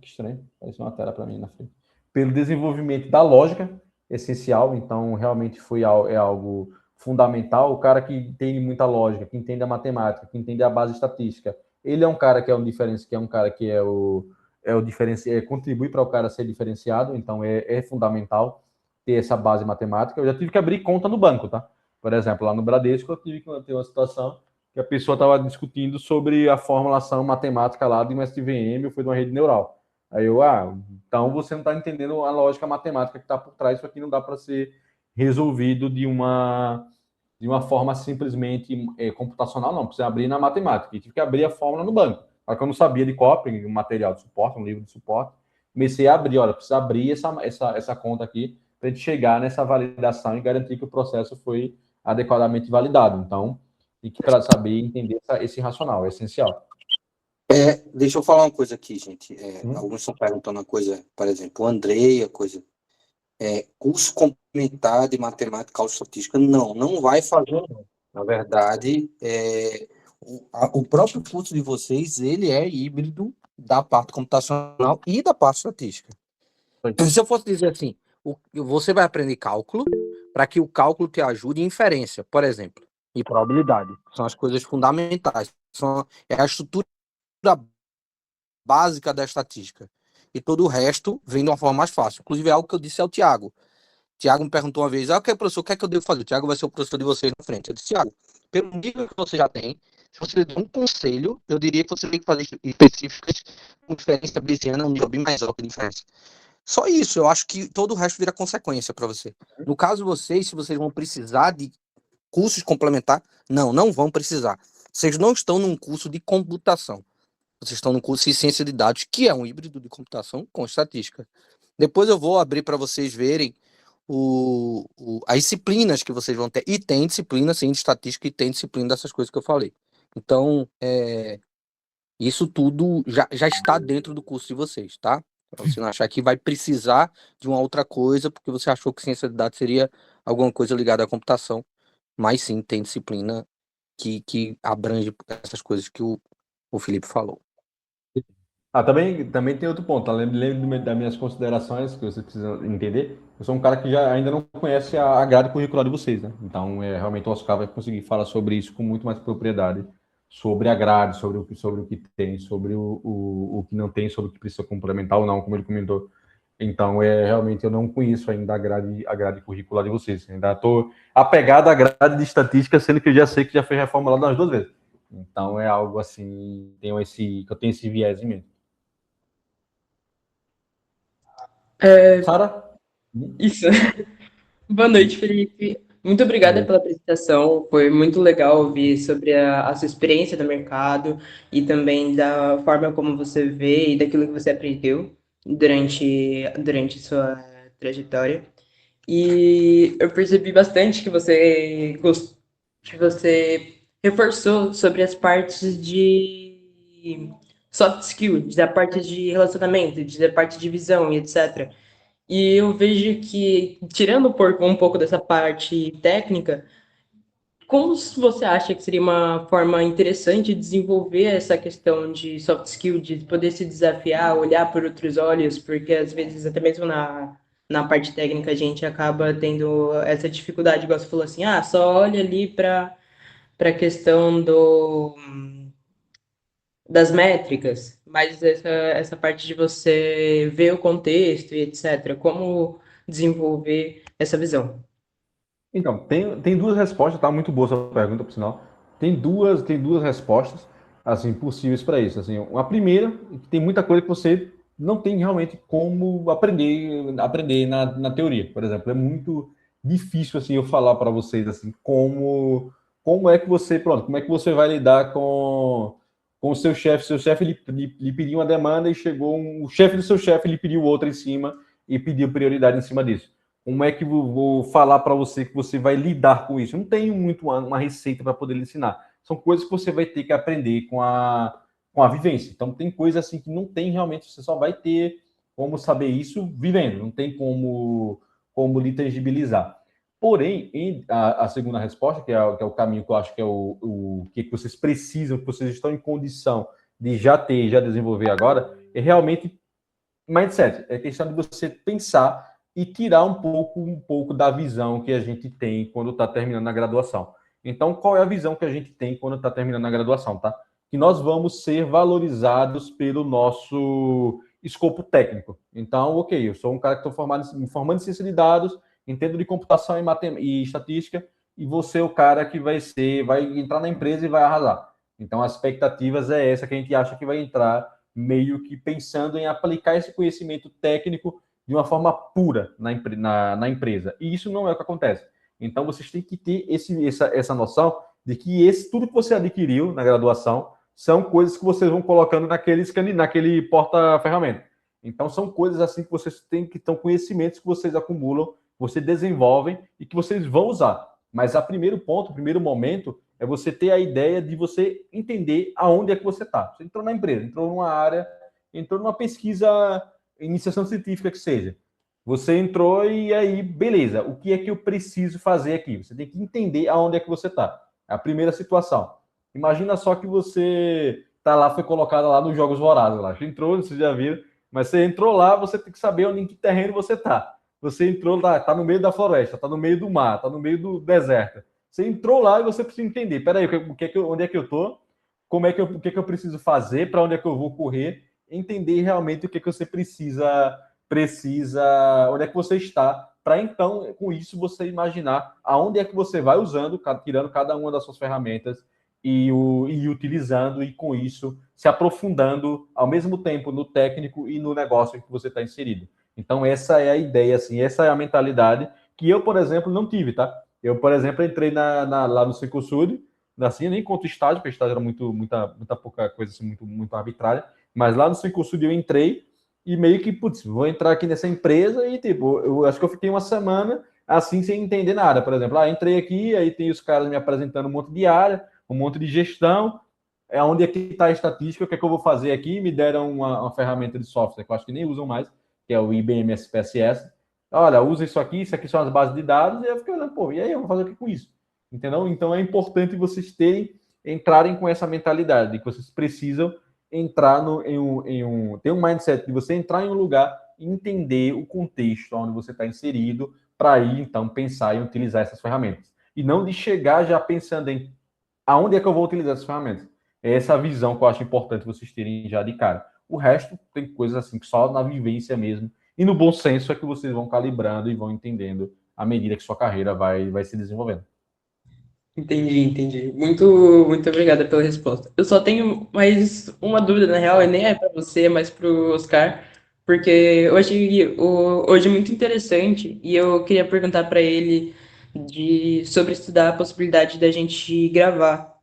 que estranho, apareceu uma tela para mim na frente. Pelo desenvolvimento da lógica, essencial, então realmente é algo fundamental. O cara que entende muita lógica, que entende a matemática, que entende a base estatística, ele é um cara que é um diferencial, que é um cara que contribui para o cara ser diferenciado, então é fundamental ter essa base matemática. Eu já tive que abrir conta no banco, tá? Por exemplo, lá no Bradesco, eu tive que ter uma situação que a pessoa estava discutindo sobre a formulação matemática lá de um SVM ou foi de uma rede neural. Aí então você não está entendendo a lógica matemática que está por trás, isso aqui não dá para ser resolvido de uma forma simplesmente computacional, não, precisa abrir na matemática. E tive que abrir a fórmula no banco. Só que eu não sabia de cópia, um material de suporte, um livro de suporte. Comecei a abrir, olha, precisa abrir essa conta aqui para a gente chegar nessa validação e garantir que o processo foi adequadamente validado. Então, tem que para saber entender esse racional, é essencial. Deixa eu falar uma coisa aqui, gente. Alguns estão perguntando uma coisa, por exemplo, o Andrei, coisa. Curso complementar de matemática ou estatística, não vai fazer, não. Na verdade, o próprio curso de vocês, ele é híbrido da parte computacional e da parte estatística. Então, se eu fosse dizer assim, você vai aprender cálculo para que o cálculo te ajude em inferência, por exemplo, e probabilidade. São as coisas fundamentais. É a estrutura básica da estatística. E todo o resto vem de uma forma mais fácil. Inclusive, é algo que eu disse ao Tiago. Tiago me perguntou uma vez, ok, professor, o que é que eu devo fazer? O Tiago vai ser o professor de vocês na frente. Eu disse, Tiago, pelo nível que você já tem, se você der um conselho, eu diria que você tem que fazer específicas com diferença bayesiana, um nível bem mais alto de diferença. Só isso, eu acho que todo o resto vira consequência para você. No caso de vocês, se vocês vão precisar de cursos complementares, não vão precisar. Vocês não estão num curso de computação. Vocês estão no curso de ciência de dados, que é um híbrido de computação com estatística. Depois eu vou abrir para vocês verem as disciplinas que vocês vão ter. E tem disciplina, sim, de estatística e tem disciplina dessas coisas que eu falei. Então, isso tudo já está dentro do curso de vocês, tá? Pra você não achar que vai precisar de uma outra coisa, porque você achou que ciência de dados seria alguma coisa ligada à computação. Mas sim, tem disciplina que abrange essas coisas que o Felipe falou. Também tem outro ponto, tá? Lembre das minhas considerações, que você precisa entender. Eu sou um cara que ainda não conhece a grade curricular de vocês, né? Então, realmente o Oscar vai conseguir falar sobre isso com muito mais propriedade, sobre a grade, sobre o que tem, sobre o que não tem, sobre o que precisa complementar ou não, como ele comentou. Então, realmente eu não conheço ainda a grade curricular de vocês. Ainda estou apegado à grade de estatística, sendo que eu já sei que já foi reformulado umas 2 vezes. Então, é algo assim, que eu tenho esse viés em mente. Sara? Isso. Boa noite, Felipe. Muito obrigada pela apresentação. Foi muito legal ouvir sobre a sua experiência no mercado e também da forma como você vê e daquilo que você aprendeu durante sua trajetória. E eu percebi bastante que você reforçou sobre as partes de soft skills, da parte de relacionamento, da parte de visão e etc. E eu vejo que, tirando um pouco dessa parte técnica, como você acha que seria uma forma interessante de desenvolver essa questão de soft skill, de poder se desafiar, olhar por outros olhos, porque às vezes, até mesmo na parte técnica, a gente acaba tendo essa dificuldade, igual você falou assim, só olha ali para a questão das métricas, mas essa parte de você ver o contexto e etc. Como desenvolver essa visão? Então, tem 2 respostas, tá? Muito boa essa pergunta, por sinal. Tem duas respostas, assim, possíveis para isso. Assim, a primeira, que tem muita coisa que você não tem realmente como aprender na teoria. Por exemplo, é muito difícil, assim, eu falar para vocês, assim, como é que você vai lidar com o seu chefe. Seu chefe lhe pediu uma demanda e chegou o chefe do seu chefe lhe pediu outra em cima e pediu prioridade em cima disso. Como é que vou falar para você que você vai lidar com isso? Eu não tenho muito uma receita para poder lhe ensinar. São coisas que você vai ter que aprender com a vivência. Então, tem coisa assim que não tem realmente, você só vai ter como saber isso vivendo, não tem como lhe tangibilizar. Porém, a segunda resposta, que é o caminho que eu acho que é o que vocês precisam, que vocês estão em condição de já ter, já desenvolver agora, é realmente mindset. É questão de você pensar e tirar um pouco da visão que a gente tem quando está terminando a graduação. Então, qual é a visão que a gente tem quando está terminando a graduação, tá? Que nós vamos ser valorizados pelo nosso escopo técnico. Então, ok, eu sou um cara que estou formando em ciência de dados, entendo de computação e estatística, e você é o cara que vai entrar na empresa e vai arrasar. Então, as expectativas é essa que a gente acha que vai entrar meio que pensando em aplicar esse conhecimento técnico de uma forma pura na empresa. E isso não é o que acontece. Então, vocês têm que ter essa noção de que tudo que você adquiriu na graduação são coisas que vocês vão colocando naquele porta-ferramenta. Então, são coisas assim que vocês têm que são conhecimentos que vocês acumulam, você desenvolvem e que vocês vão usar. Mas o primeiro momento, é você ter a ideia de você entender aonde é que você está. Você entrou na empresa, entrou numa área, entrou numa pesquisa, iniciação científica que seja. Você entrou e aí, beleza, o que é que eu preciso fazer aqui? Você tem que entender aonde é que você está. É a primeira situação. Imagina só que você tá lá, foi colocado lá nos Jogos Vorazes lá. Você entrou, vocês já viram, mas você entrou lá, você tem que saber onde, em que terreno você está. Você entrou lá, tá no meio da floresta, tá no meio do mar, tá no meio do deserto. Você entrou lá e você precisa entender. Peraí, onde é que eu tô? O que é que eu preciso fazer? Para onde é que eu vou correr? Entender realmente o que é que você precisa, onde é que você está, para então, com isso, você imaginar aonde é que você vai usando, tirando cada uma das suas ferramentas e utilizando, e com isso, se aprofundando ao mesmo tempo no técnico e no negócio em que você está inserido. Então, essa é a ideia, assim, essa é a mentalidade que eu, por exemplo, não tive, tá? Eu, por exemplo, entrei lá no Cencosud, assim, nem conto estágio, porque estágio era muita pouca coisa, assim, muito arbitrária, mas lá no Cencosud eu entrei e meio que, putz, vou entrar aqui nessa empresa e, tipo, eu acho que eu fiquei uma semana assim, sem entender nada. Por exemplo, entrei aqui, aí tem os caras me apresentando um monte de área, um monte de gestão, onde é que está a estatística, o que é que eu vou fazer aqui? Me deram uma ferramenta de software que eu acho que nem usam mais, que é o IBM SPSS. Olha, usa isso aqui são as bases de dados, e eu fiquei olhando, pô, e aí eu vou fazer o que com isso? Entendeu? Então é importante vocês entrarem com essa mentalidade, de que vocês precisam entrar ter um mindset de você entrar em um lugar e entender o contexto onde você está inserido, para aí, então, pensar em utilizar essas ferramentas. E não de chegar já pensando em aonde é que eu vou utilizar essas ferramentas. É essa visão que eu acho importante vocês terem já de cara. O resto tem coisas assim que só na vivência mesmo e no bom senso é que vocês vão calibrando e vão entendendo à medida que sua carreira vai se desenvolvendo. Entendi. Muito obrigada pela resposta. Eu só tenho mais uma dúvida, na real, e nem é para você, mas para o Oscar, porque eu achei hoje muito interessante e eu queria perguntar para ele sobre estudar a possibilidade da gente gravar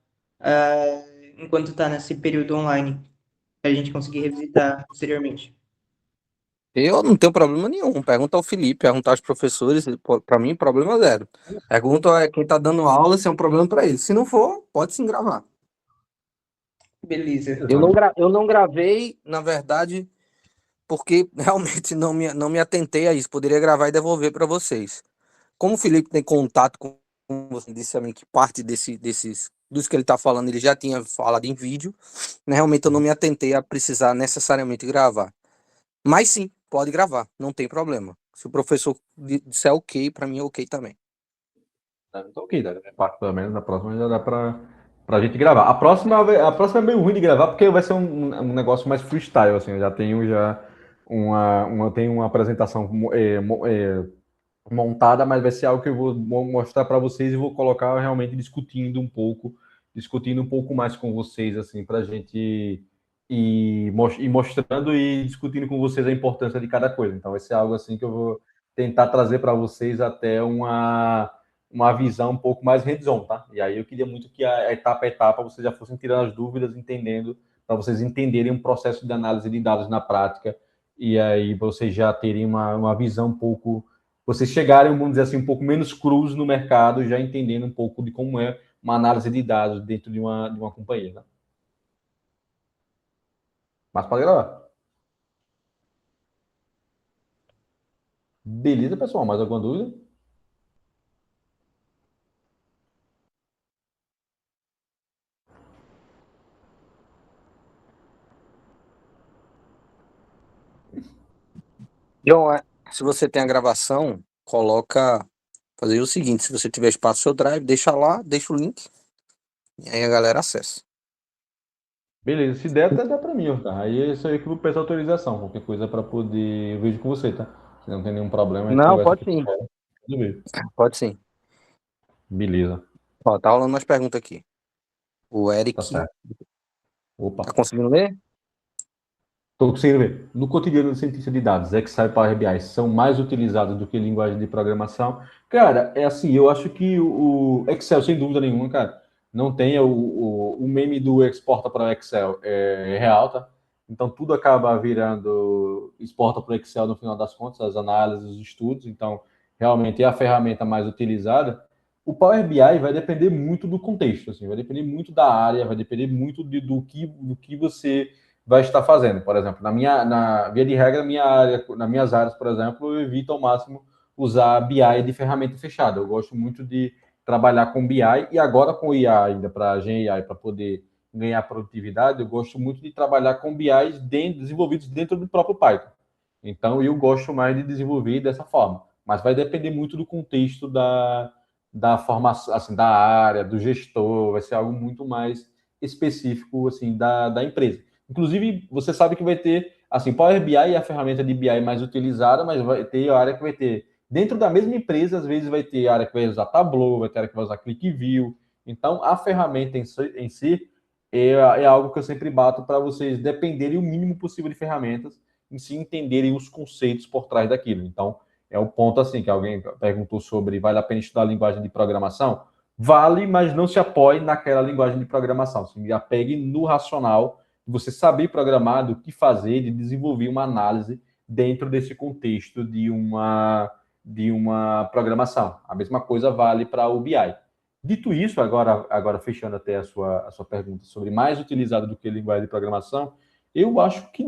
enquanto está nesse período online, para a gente conseguir revisitar posteriormente. Eu não tenho problema nenhum. Pergunta ao Felipe, pergunta aos professores. Para mim, problema zero. Pergunta a quem está dando aula se é um problema para ele. Se não for, pode sim gravar. Beleza. Eu não gravei, na verdade, porque realmente não me atentei a isso. Poderia gravar e devolver para vocês. Como o Felipe tem contato com você, disse a mim que parte dos que ele está falando, ele já tinha falado em vídeo, né? Realmente eu não me atentei a precisar necessariamente gravar. Mas sim, pode gravar, não tem problema. Se o professor disser ok, para mim é ok também. Então, ok, da minha parte, pelo menos, na próxima já dá pra gente gravar. A próxima é meio ruim de gravar, porque vai ser um negócio mais freestyle, assim, eu já tenho tenho uma apresentação montada, mas vai ser algo que eu vou mostrar para vocês e vou colocar realmente discutindo um pouco mais com vocês, assim, para a gente ir mostrando e discutindo com vocês a importância de cada coisa. Então, vai ser algo assim que eu vou tentar trazer para vocês até uma visão um pouco mais hands-on, tá? E aí eu queria muito que a etapa vocês já fossem tirando as dúvidas, entendendo, para vocês entenderem um processo de análise de dados na prática, e aí vocês já terem uma visão um pouco, vocês chegarem, vamos dizer assim, um pouco menos crus no mercado, já entendendo um pouco de como é uma análise de dados dentro de uma companhia, né? Mas pode gravar. Beleza, pessoal? Mais alguma dúvida? John, se você tem a gravação, coloca. Fazer o seguinte: se você tiver espaço no seu drive, deixa lá, deixa o link, e aí a galera acessa. Beleza, se der, até dá pra mim, ó, tá? Aí é isso aí que eu peço autorização. Qualquer coisa pra poder. Eu vejo com você, tá? Se não tem nenhum problema, a gente Não, conversa pode aqui por sim. fora. Tudo bem. Pode sim. Beleza, Ó, tá rolando umas perguntas aqui. O tá Eric. certo. Opa. Tá conseguindo ler? Estou conseguindo ver. No cotidiano do cientista de dados, Excel e Power BI são mais utilizados do que linguagem de programação? Cara, é assim, eu acho que o Excel, sem dúvida nenhuma, cara, não tem o meme do exporta para o Excel, é real, tá? Então, tudo acaba virando exporta para o Excel no final das contas, as análises, os estudos. Então, realmente é a ferramenta mais utilizada. O Power BI vai depender muito do contexto, assim, vai depender muito da área, vai depender muito do que você vai estar fazendo. Por exemplo, na via de regra, minha área, nas minhas áreas, por exemplo, eu evito ao máximo usar BI de ferramenta fechada. Eu gosto muito de trabalhar com BI e agora com IA ainda para GenAI para poder ganhar produtividade, eu gosto muito de trabalhar com BIs desenvolvidos dentro do próprio Python. Então, eu gosto mais de desenvolver dessa forma. Mas vai depender muito do contexto da formação, assim, da área, do gestor, vai ser algo muito mais específico assim da empresa. Inclusive, você sabe que vai ter, assim, Power BI é a ferramenta de BI mais utilizada, mas vai ter a área que vai ter, dentro da mesma empresa, às vezes vai ter a área que vai usar Tableau, vai ter a área que vai usar ClickView. Então, a ferramenta em si é algo que eu sempre bato para vocês dependerem o mínimo possível de ferramentas, em si entenderem os conceitos por trás daquilo. Então, é o ponto assim, que alguém perguntou sobre vale a pena estudar a linguagem de programação? Vale, mas não se apoie naquela linguagem de programação. Se apegue no racional, você saber programar, do que fazer, de desenvolver uma análise dentro desse contexto de uma programação. A mesma coisa vale para o BI. Dito isso, agora fechando até a sua pergunta sobre mais utilizado do que linguagem de programação, eu acho que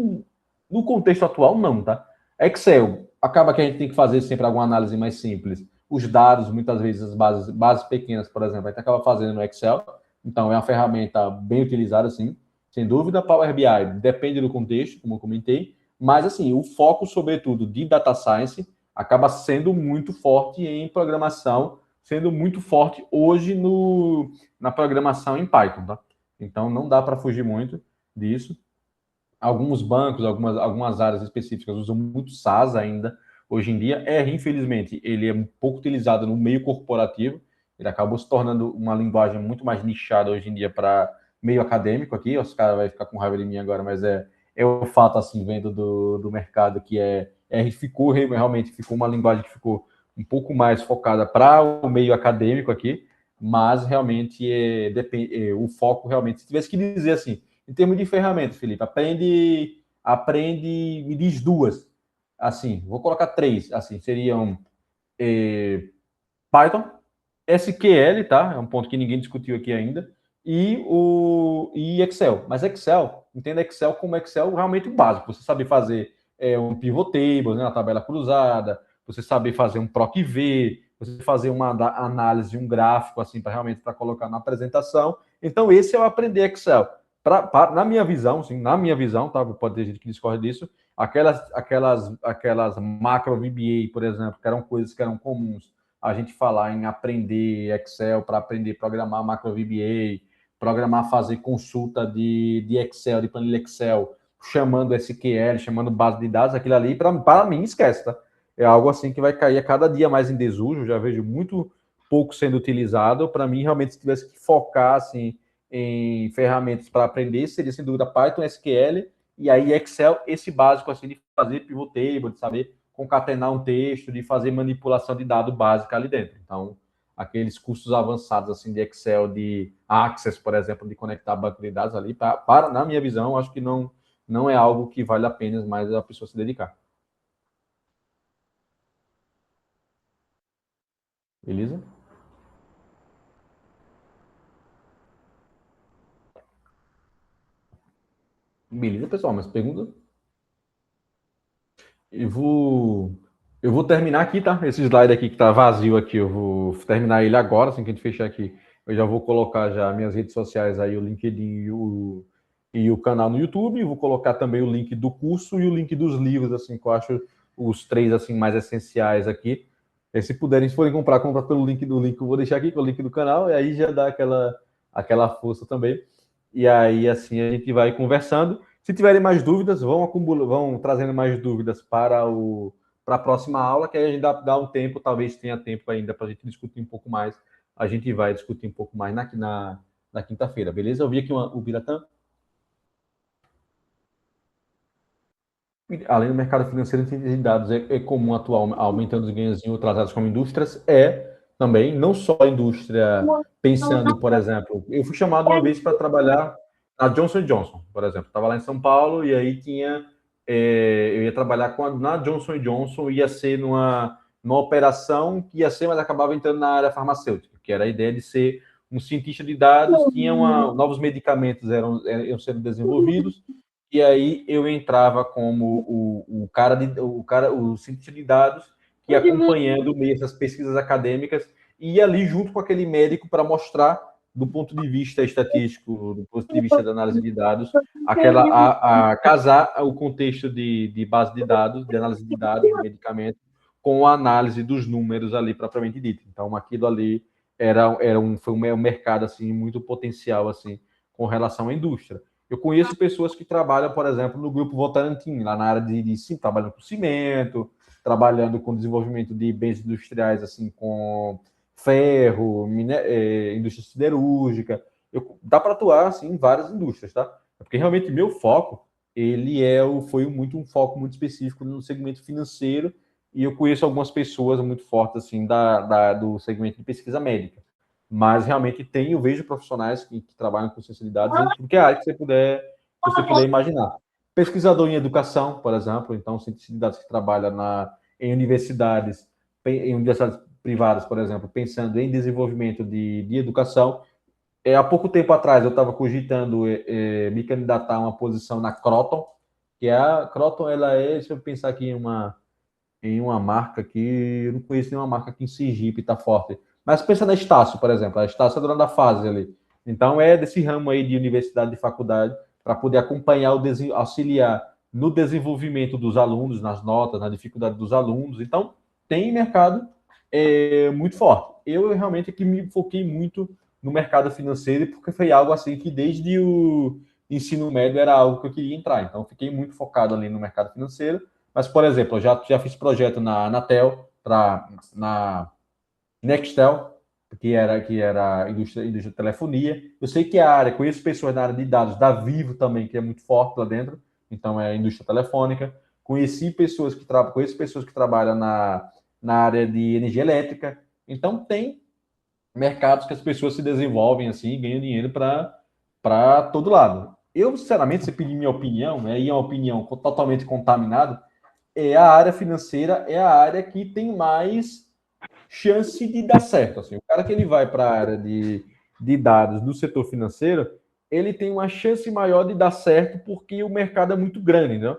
no contexto atual não, tá? Excel, acaba que a gente tem que fazer sempre alguma análise mais simples. Os dados, muitas vezes, as bases pequenas, por exemplo, a gente acaba fazendo no Excel. Então, é uma ferramenta bem utilizada, sim. Sem dúvida, Power BI depende do contexto, como eu comentei. Mas, assim, o foco, sobretudo, de Data Science acaba sendo muito forte em programação, sendo muito forte hoje na programação em Python, tá? Então, não dá para fugir muito disso. Alguns bancos, algumas áreas específicas usam muito SAS ainda. Hoje em dia, infelizmente, ele é um pouco utilizado no meio corporativo. Ele acabou se tornando uma linguagem muito mais nichada hoje em dia para meio acadêmico aqui. Os caras vão ficar com raiva de mim agora, mas é o fato, assim, vendo do mercado que realmente ficou uma linguagem que ficou um pouco mais focada para o meio acadêmico aqui, mas realmente o foco realmente, se tivesse que dizer assim, em termos de ferramentas, Felipe, me diz duas. Assim, vou colocar três. Assim, seriam Python, SQL, tá? É um ponto que ninguém discutiu aqui ainda. E Excel. Mas Excel, entenda Excel como Excel realmente básico. Você sabe fazer um pivot table, né, uma tabela cruzada, você saber fazer um PROC-V, você fazer uma análise, um gráfico, assim, para realmente para colocar na apresentação. Então, esse é o aprender Excel. Na minha visão, sim, na minha visão, tá? Pode ter gente que discorre disso. Aquelas macro VBA, por exemplo, que eram coisas que eram comuns a gente falar em aprender Excel para aprender a programar macro VBA, programar, fazer consulta de Excel, de planilha Excel, chamando SQL, chamando base de dados, aquilo ali, para mim, esquece, tá? É algo assim que vai cair a cada dia mais em desuso, já vejo muito pouco sendo utilizado. Para mim, realmente, se tivesse que focar assim, em ferramentas para aprender, seria sem dúvida Python, SQL, e aí Excel, esse básico assim de fazer pivot table, de saber concatenar um texto, de fazer manipulação de dado básica ali dentro. Então, aqueles cursos avançados assim de Excel, de Access, por exemplo, de conectar banco de dados ali, na minha visão, acho que não é algo que vale a pena mais a pessoa se dedicar. Beleza? Beleza, pessoal, mas pergunta? Eu vou terminar aqui, tá? Esse slide aqui que tá vazio aqui, eu vou terminar ele agora, assim que a gente fechar aqui. Eu já vou colocar já minhas redes sociais aí, o LinkedIn e o canal no YouTube. Vou colocar também o link do curso e o link dos livros, assim, que eu acho os três assim mais essenciais aqui. E se puderem, se forem comprar pelo link do link que eu vou deixar aqui, que é o link do canal, e aí já dá aquela força também. E aí, assim, a gente vai conversando. Se tiverem mais dúvidas, vão trazendo mais dúvidas para a próxima aula, que aí a gente dá um tempo, talvez tenha tempo ainda para a gente discutir um pouco mais. A gente vai discutir um pouco mais na quinta-feira, beleza? Eu vi aqui o Biratã. Além do mercado financeiro de dados, é comum atuar aumentando os ganhos em outras áreas como indústrias, também, não só a indústria pensando, por exemplo, eu fui chamado uma vez para trabalhar na Johnson Johnson, por exemplo, estava lá em São Paulo e aí eu ia trabalhar na Johnson Johnson, ia ser numa operação que ia ser, mas acabava entrando na área farmacêutica, que era a ideia de ser um cientista de dados, novos medicamentos iam sendo desenvolvidos, e aí eu entrava como o cientista de dados que ia acompanhando meio essas pesquisas acadêmicas e ia ali junto com aquele médico para mostrar do ponto de vista estatístico, do ponto de vista da análise de dados, casar o contexto de base de dados, de análise de dados, de medicamento, com a análise dos números ali propriamente dito. Então, aquilo ali foi um mercado assim muito potencial assim com relação à indústria. Eu conheço pessoas que trabalham, por exemplo, no grupo Votorantim, lá na área trabalhando com cimento, trabalhando com desenvolvimento de bens industriais, assim, com ferro, indústria siderúrgica. Dá para atuar, assim, em várias indústrias, tá? Porque realmente meu foco, foi muito um foco muito específico no segmento financeiro, e eu conheço algumas pessoas muito fortes, assim, do segmento de pesquisa médica. Mas realmente eu vejo profissionais que trabalham com ciência de dados em tudo que é área que você puder imaginar. Pesquisador em educação, por exemplo, então cientista de dados que trabalha em universidades privadas, por exemplo, pensando em desenvolvimento de educação. Há pouco tempo atrás eu estava cogitando me candidatar a uma posição na Croton, que a Croton, deixa eu pensar aqui em uma marca que eu não conheço nenhuma marca aqui em Sergipe, está forte. Mas pensa na Estácio, por exemplo. A Estácio é dona da fase ali. Então, é desse ramo aí de universidade, de faculdade, para poder acompanhar, auxiliar no desenvolvimento dos alunos, nas notas, na dificuldade dos alunos. Então, tem mercado muito forte. Eu realmente aqui me foquei muito no mercado financeiro, porque foi algo assim que desde o ensino médio era algo que eu queria entrar. Então, fiquei muito focado ali no mercado financeiro. Mas, por exemplo, eu já fiz projeto na Anatel, na Nextel, que era indústria de telefonia. Eu sei que conheço pessoas na área de dados, da Vivo também, que é muito forte lá dentro, então é indústria telefônica. Conheço pessoas que trabalham na área de energia elétrica. Então, tem mercados que as pessoas se desenvolvem assim, ganham dinheiro para todo lado. Eu, sinceramente, se pedir minha opinião, né, e é uma opinião totalmente contaminada, a área financeira é a área que tem mais chance de dar certo. Assim, o cara que ele vai para a área de dados do setor financeiro, ele tem uma chance maior de dar certo porque o mercado é muito grande, né?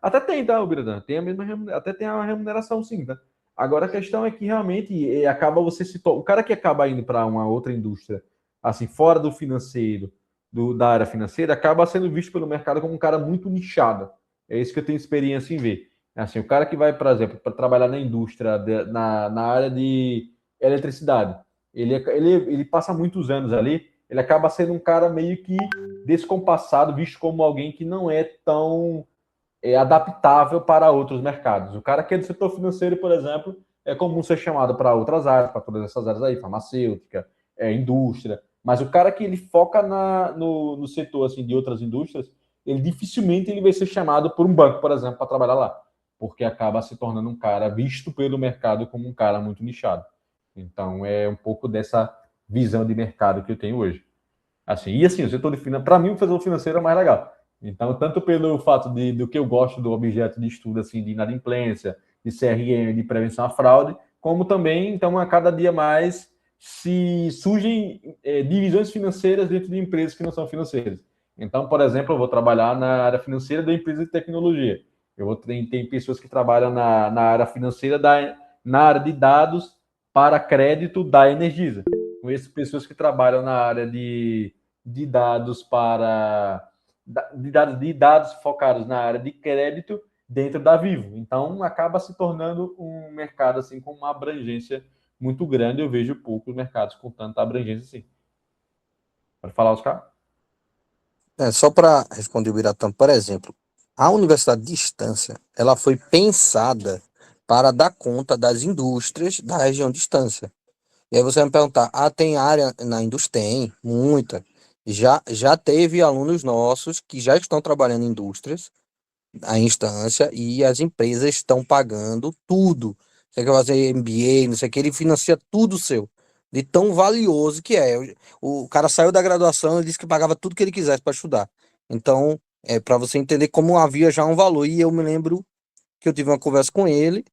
Até tem, tá, Biradã? Tem a mesma até tem a remuneração, sim, tá? Agora a questão é que realmente acaba o cara que acaba indo para uma outra indústria, assim, fora do financeiro, da área financeira, acaba sendo visto pelo mercado como um cara muito nichado. É isso que eu tenho experiência em ver. Assim, o cara que vai, por exemplo, para trabalhar na indústria, na área de eletricidade, ele passa muitos anos ali, ele acaba sendo um cara meio que descompassado, visto como alguém que não é tão adaptável para outros mercados. O cara que é do setor financeiro, por exemplo, é comum ser chamado para outras áreas, para todas essas áreas aí, farmacêutica, indústria. Mas o cara que ele foca no setor assim, de outras indústrias, ele dificilmente ele vai ser chamado por um banco, por exemplo, para trabalhar lá, porque acaba se tornando um cara visto pelo mercado como um cara muito nichado. Então, é um pouco dessa visão de mercado que eu tenho hoje. Assim, o setor de finanças, para mim, o setor financeiro é mais legal. Então, tanto pelo fato do que eu gosto do objeto de estudo, assim, de inadimplência, de CRM, de prevenção à fraude, como também, então, a cada dia mais se surgem divisões financeiras dentro de empresas que não são financeiras. Então, por exemplo, eu vou trabalhar na área financeira da empresa de tecnologia. Eu vou ter pessoas que trabalham na área financeira, na área de dados para crédito da Energisa. Conheço pessoas que trabalham na área de dados de dados focados na área de crédito dentro da Vivo. Então, acaba se tornando um mercado assim com uma abrangência muito grande. Eu vejo poucos mercados com tanta abrangência assim. Pode falar, Oscar? Só para responder o Biratã, por exemplo, a universidade de distância, ela foi pensada para dar conta das indústrias da região de distância. E aí você vai me perguntar, tem área na indústria? Tem, muita. Já teve alunos nossos que já estão trabalhando em indústrias, a instância, e as empresas estão pagando tudo. Você quer fazer MBA, não sei o que, ele financia tudo seu. De tão valioso que é. O cara saiu da graduação e disse que pagava tudo que ele quisesse para estudar. Então, para você entender como havia já um valor. E eu me lembro que eu tive uma conversa com ele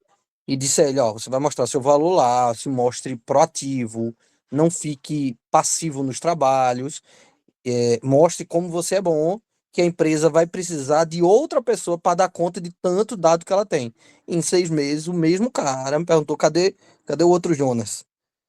e disse a ele, ó, você vai mostrar seu valor lá, se mostre proativo, não fique passivo nos trabalhos, mostre como você é bom, que a empresa vai precisar de outra pessoa para dar conta de tanto dado que ela tem. Em 6 meses, o mesmo cara me perguntou, cadê o outro Jonas?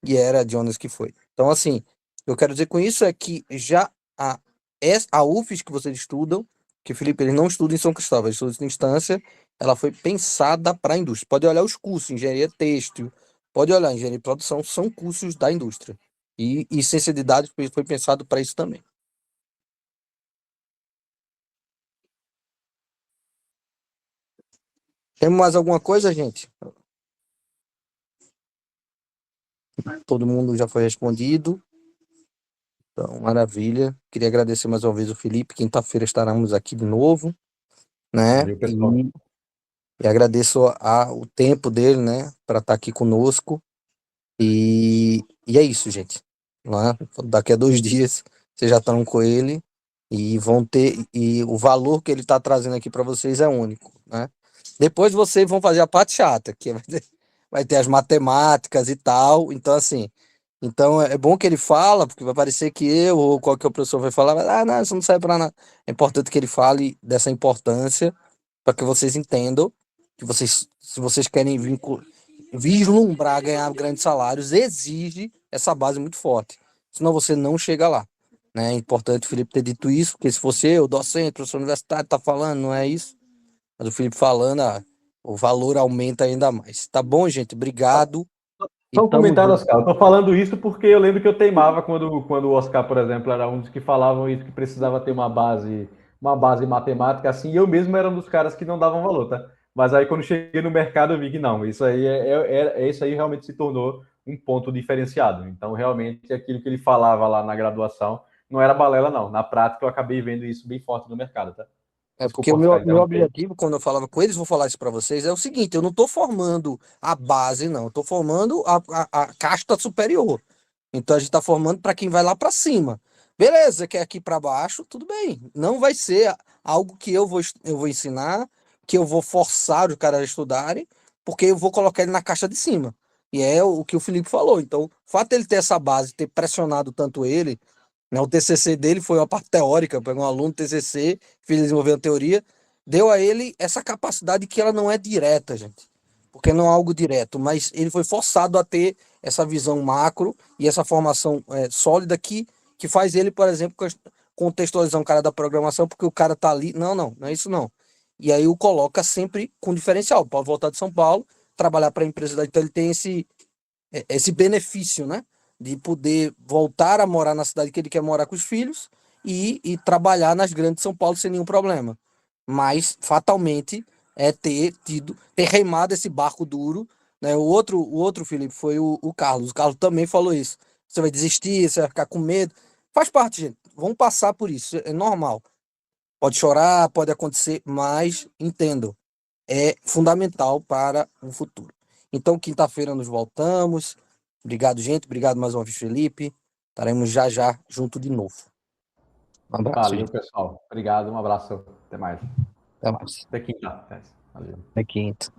E era Jonas que foi. Então, assim, eu quero dizer com isso é que já a UFES que vocês estudam, que Felipe, ele não estuda em São Cristóvão, ele estuda em instância, ela foi pensada para a indústria. Pode olhar os cursos, engenharia têxtil, pode olhar engenharia de produção, são cursos da indústria. E ciência de dados foi pensado para isso também. Temos mais alguma coisa, gente? Todo mundo já foi respondido. Então, maravilha. Queria agradecer mais uma vez o Felipe. Quinta-feira estaremos aqui de novo, né? Valeu, pessoal. E agradeço o tempo dele, né? Para estar aqui conosco. E é isso, gente. Né? Daqui a 2 dias vocês já estão com ele e vão ter. E o valor que ele está trazendo aqui para vocês é único, né? Depois vocês vão fazer a parte chata, que vai ter as matemáticas e tal. Então, assim, é bom que ele fala, porque vai parecer que eu ou qualquer professor vai falar, não, isso não serve para nada. É importante que ele fale dessa importância para que vocês entendam que se vocês querem vislumbrar ganhar grandes salários, exige essa base muito forte. Senão você não chega lá. Né? É importante o Felipe ter dito isso, porque se fosse eu, docente, professor universitário, tá falando, não é isso? Mas o Felipe falando, o valor aumenta ainda mais. Tá bom, gente? Obrigado. Só E um tamo comentário, junto. Oscar. Eu tô falando isso porque eu lembro que eu teimava quando o Oscar, por exemplo, era um dos que falavam isso, que precisava ter uma base matemática, assim, e eu mesmo era um dos caras que não davam valor, tá? Mas aí quando cheguei no mercado eu vi que não, isso aí isso aí realmente se tornou um ponto diferenciado. Então, realmente, aquilo que ele falava lá na graduação não era balela, não. Na prática, eu acabei vendo isso bem forte no mercado, tá? Porque o Desculpa, Oscar, meu interromper. objetivo, quando eu falava com eles, vou falar isso para vocês, é o seguinte: eu não estou formando a base, não. Eu estou formando a casta superior. Então a gente está formando para quem vai lá para cima. Beleza, que é aqui para baixo, tudo bem. Não vai ser algo que eu vou ensinar, que eu vou forçar os caras a estudarem, porque eu vou colocar ele na caixa de cima. E é o que o Felipe falou. Então, o fato dele ter essa base, ter pressionado tanto ele, né, o TCC dele foi uma parte teórica, pegou um aluno do TCC, fez desenvolver uma teoria, deu a ele essa capacidade que ela não é direta, gente. Porque não é algo direto, mas ele foi forçado a ter essa visão macro e essa formação sólida que faz ele, por exemplo, contextualizar um cara da programação, porque o cara tá ali. Não é isso não. E aí o coloca sempre com diferencial. Pode voltar de São Paulo, trabalhar para a empresa, então ele tem esse benefício, né? De poder voltar a morar na cidade que ele quer morar com os filhos e trabalhar nas grandes de São Paulo sem nenhum problema. Mas, fatalmente, ter remado esse barco duro, né? O outro Felipe, foi o Carlos. O Carlos também falou isso. Você vai desistir, você vai ficar com medo. Faz parte, gente. Vamos passar por isso. É normal. Pode chorar, pode acontecer, mas entendam, é fundamental para o futuro. Então, quinta-feira nos voltamos. Obrigado, gente. Obrigado mais uma vez, Felipe. Estaremos já já junto de novo. Um abraço, Valeu, gente. pessoal. Obrigado, um abraço. Até mais. Até mais. Até quinta. Valeu. Até quinta.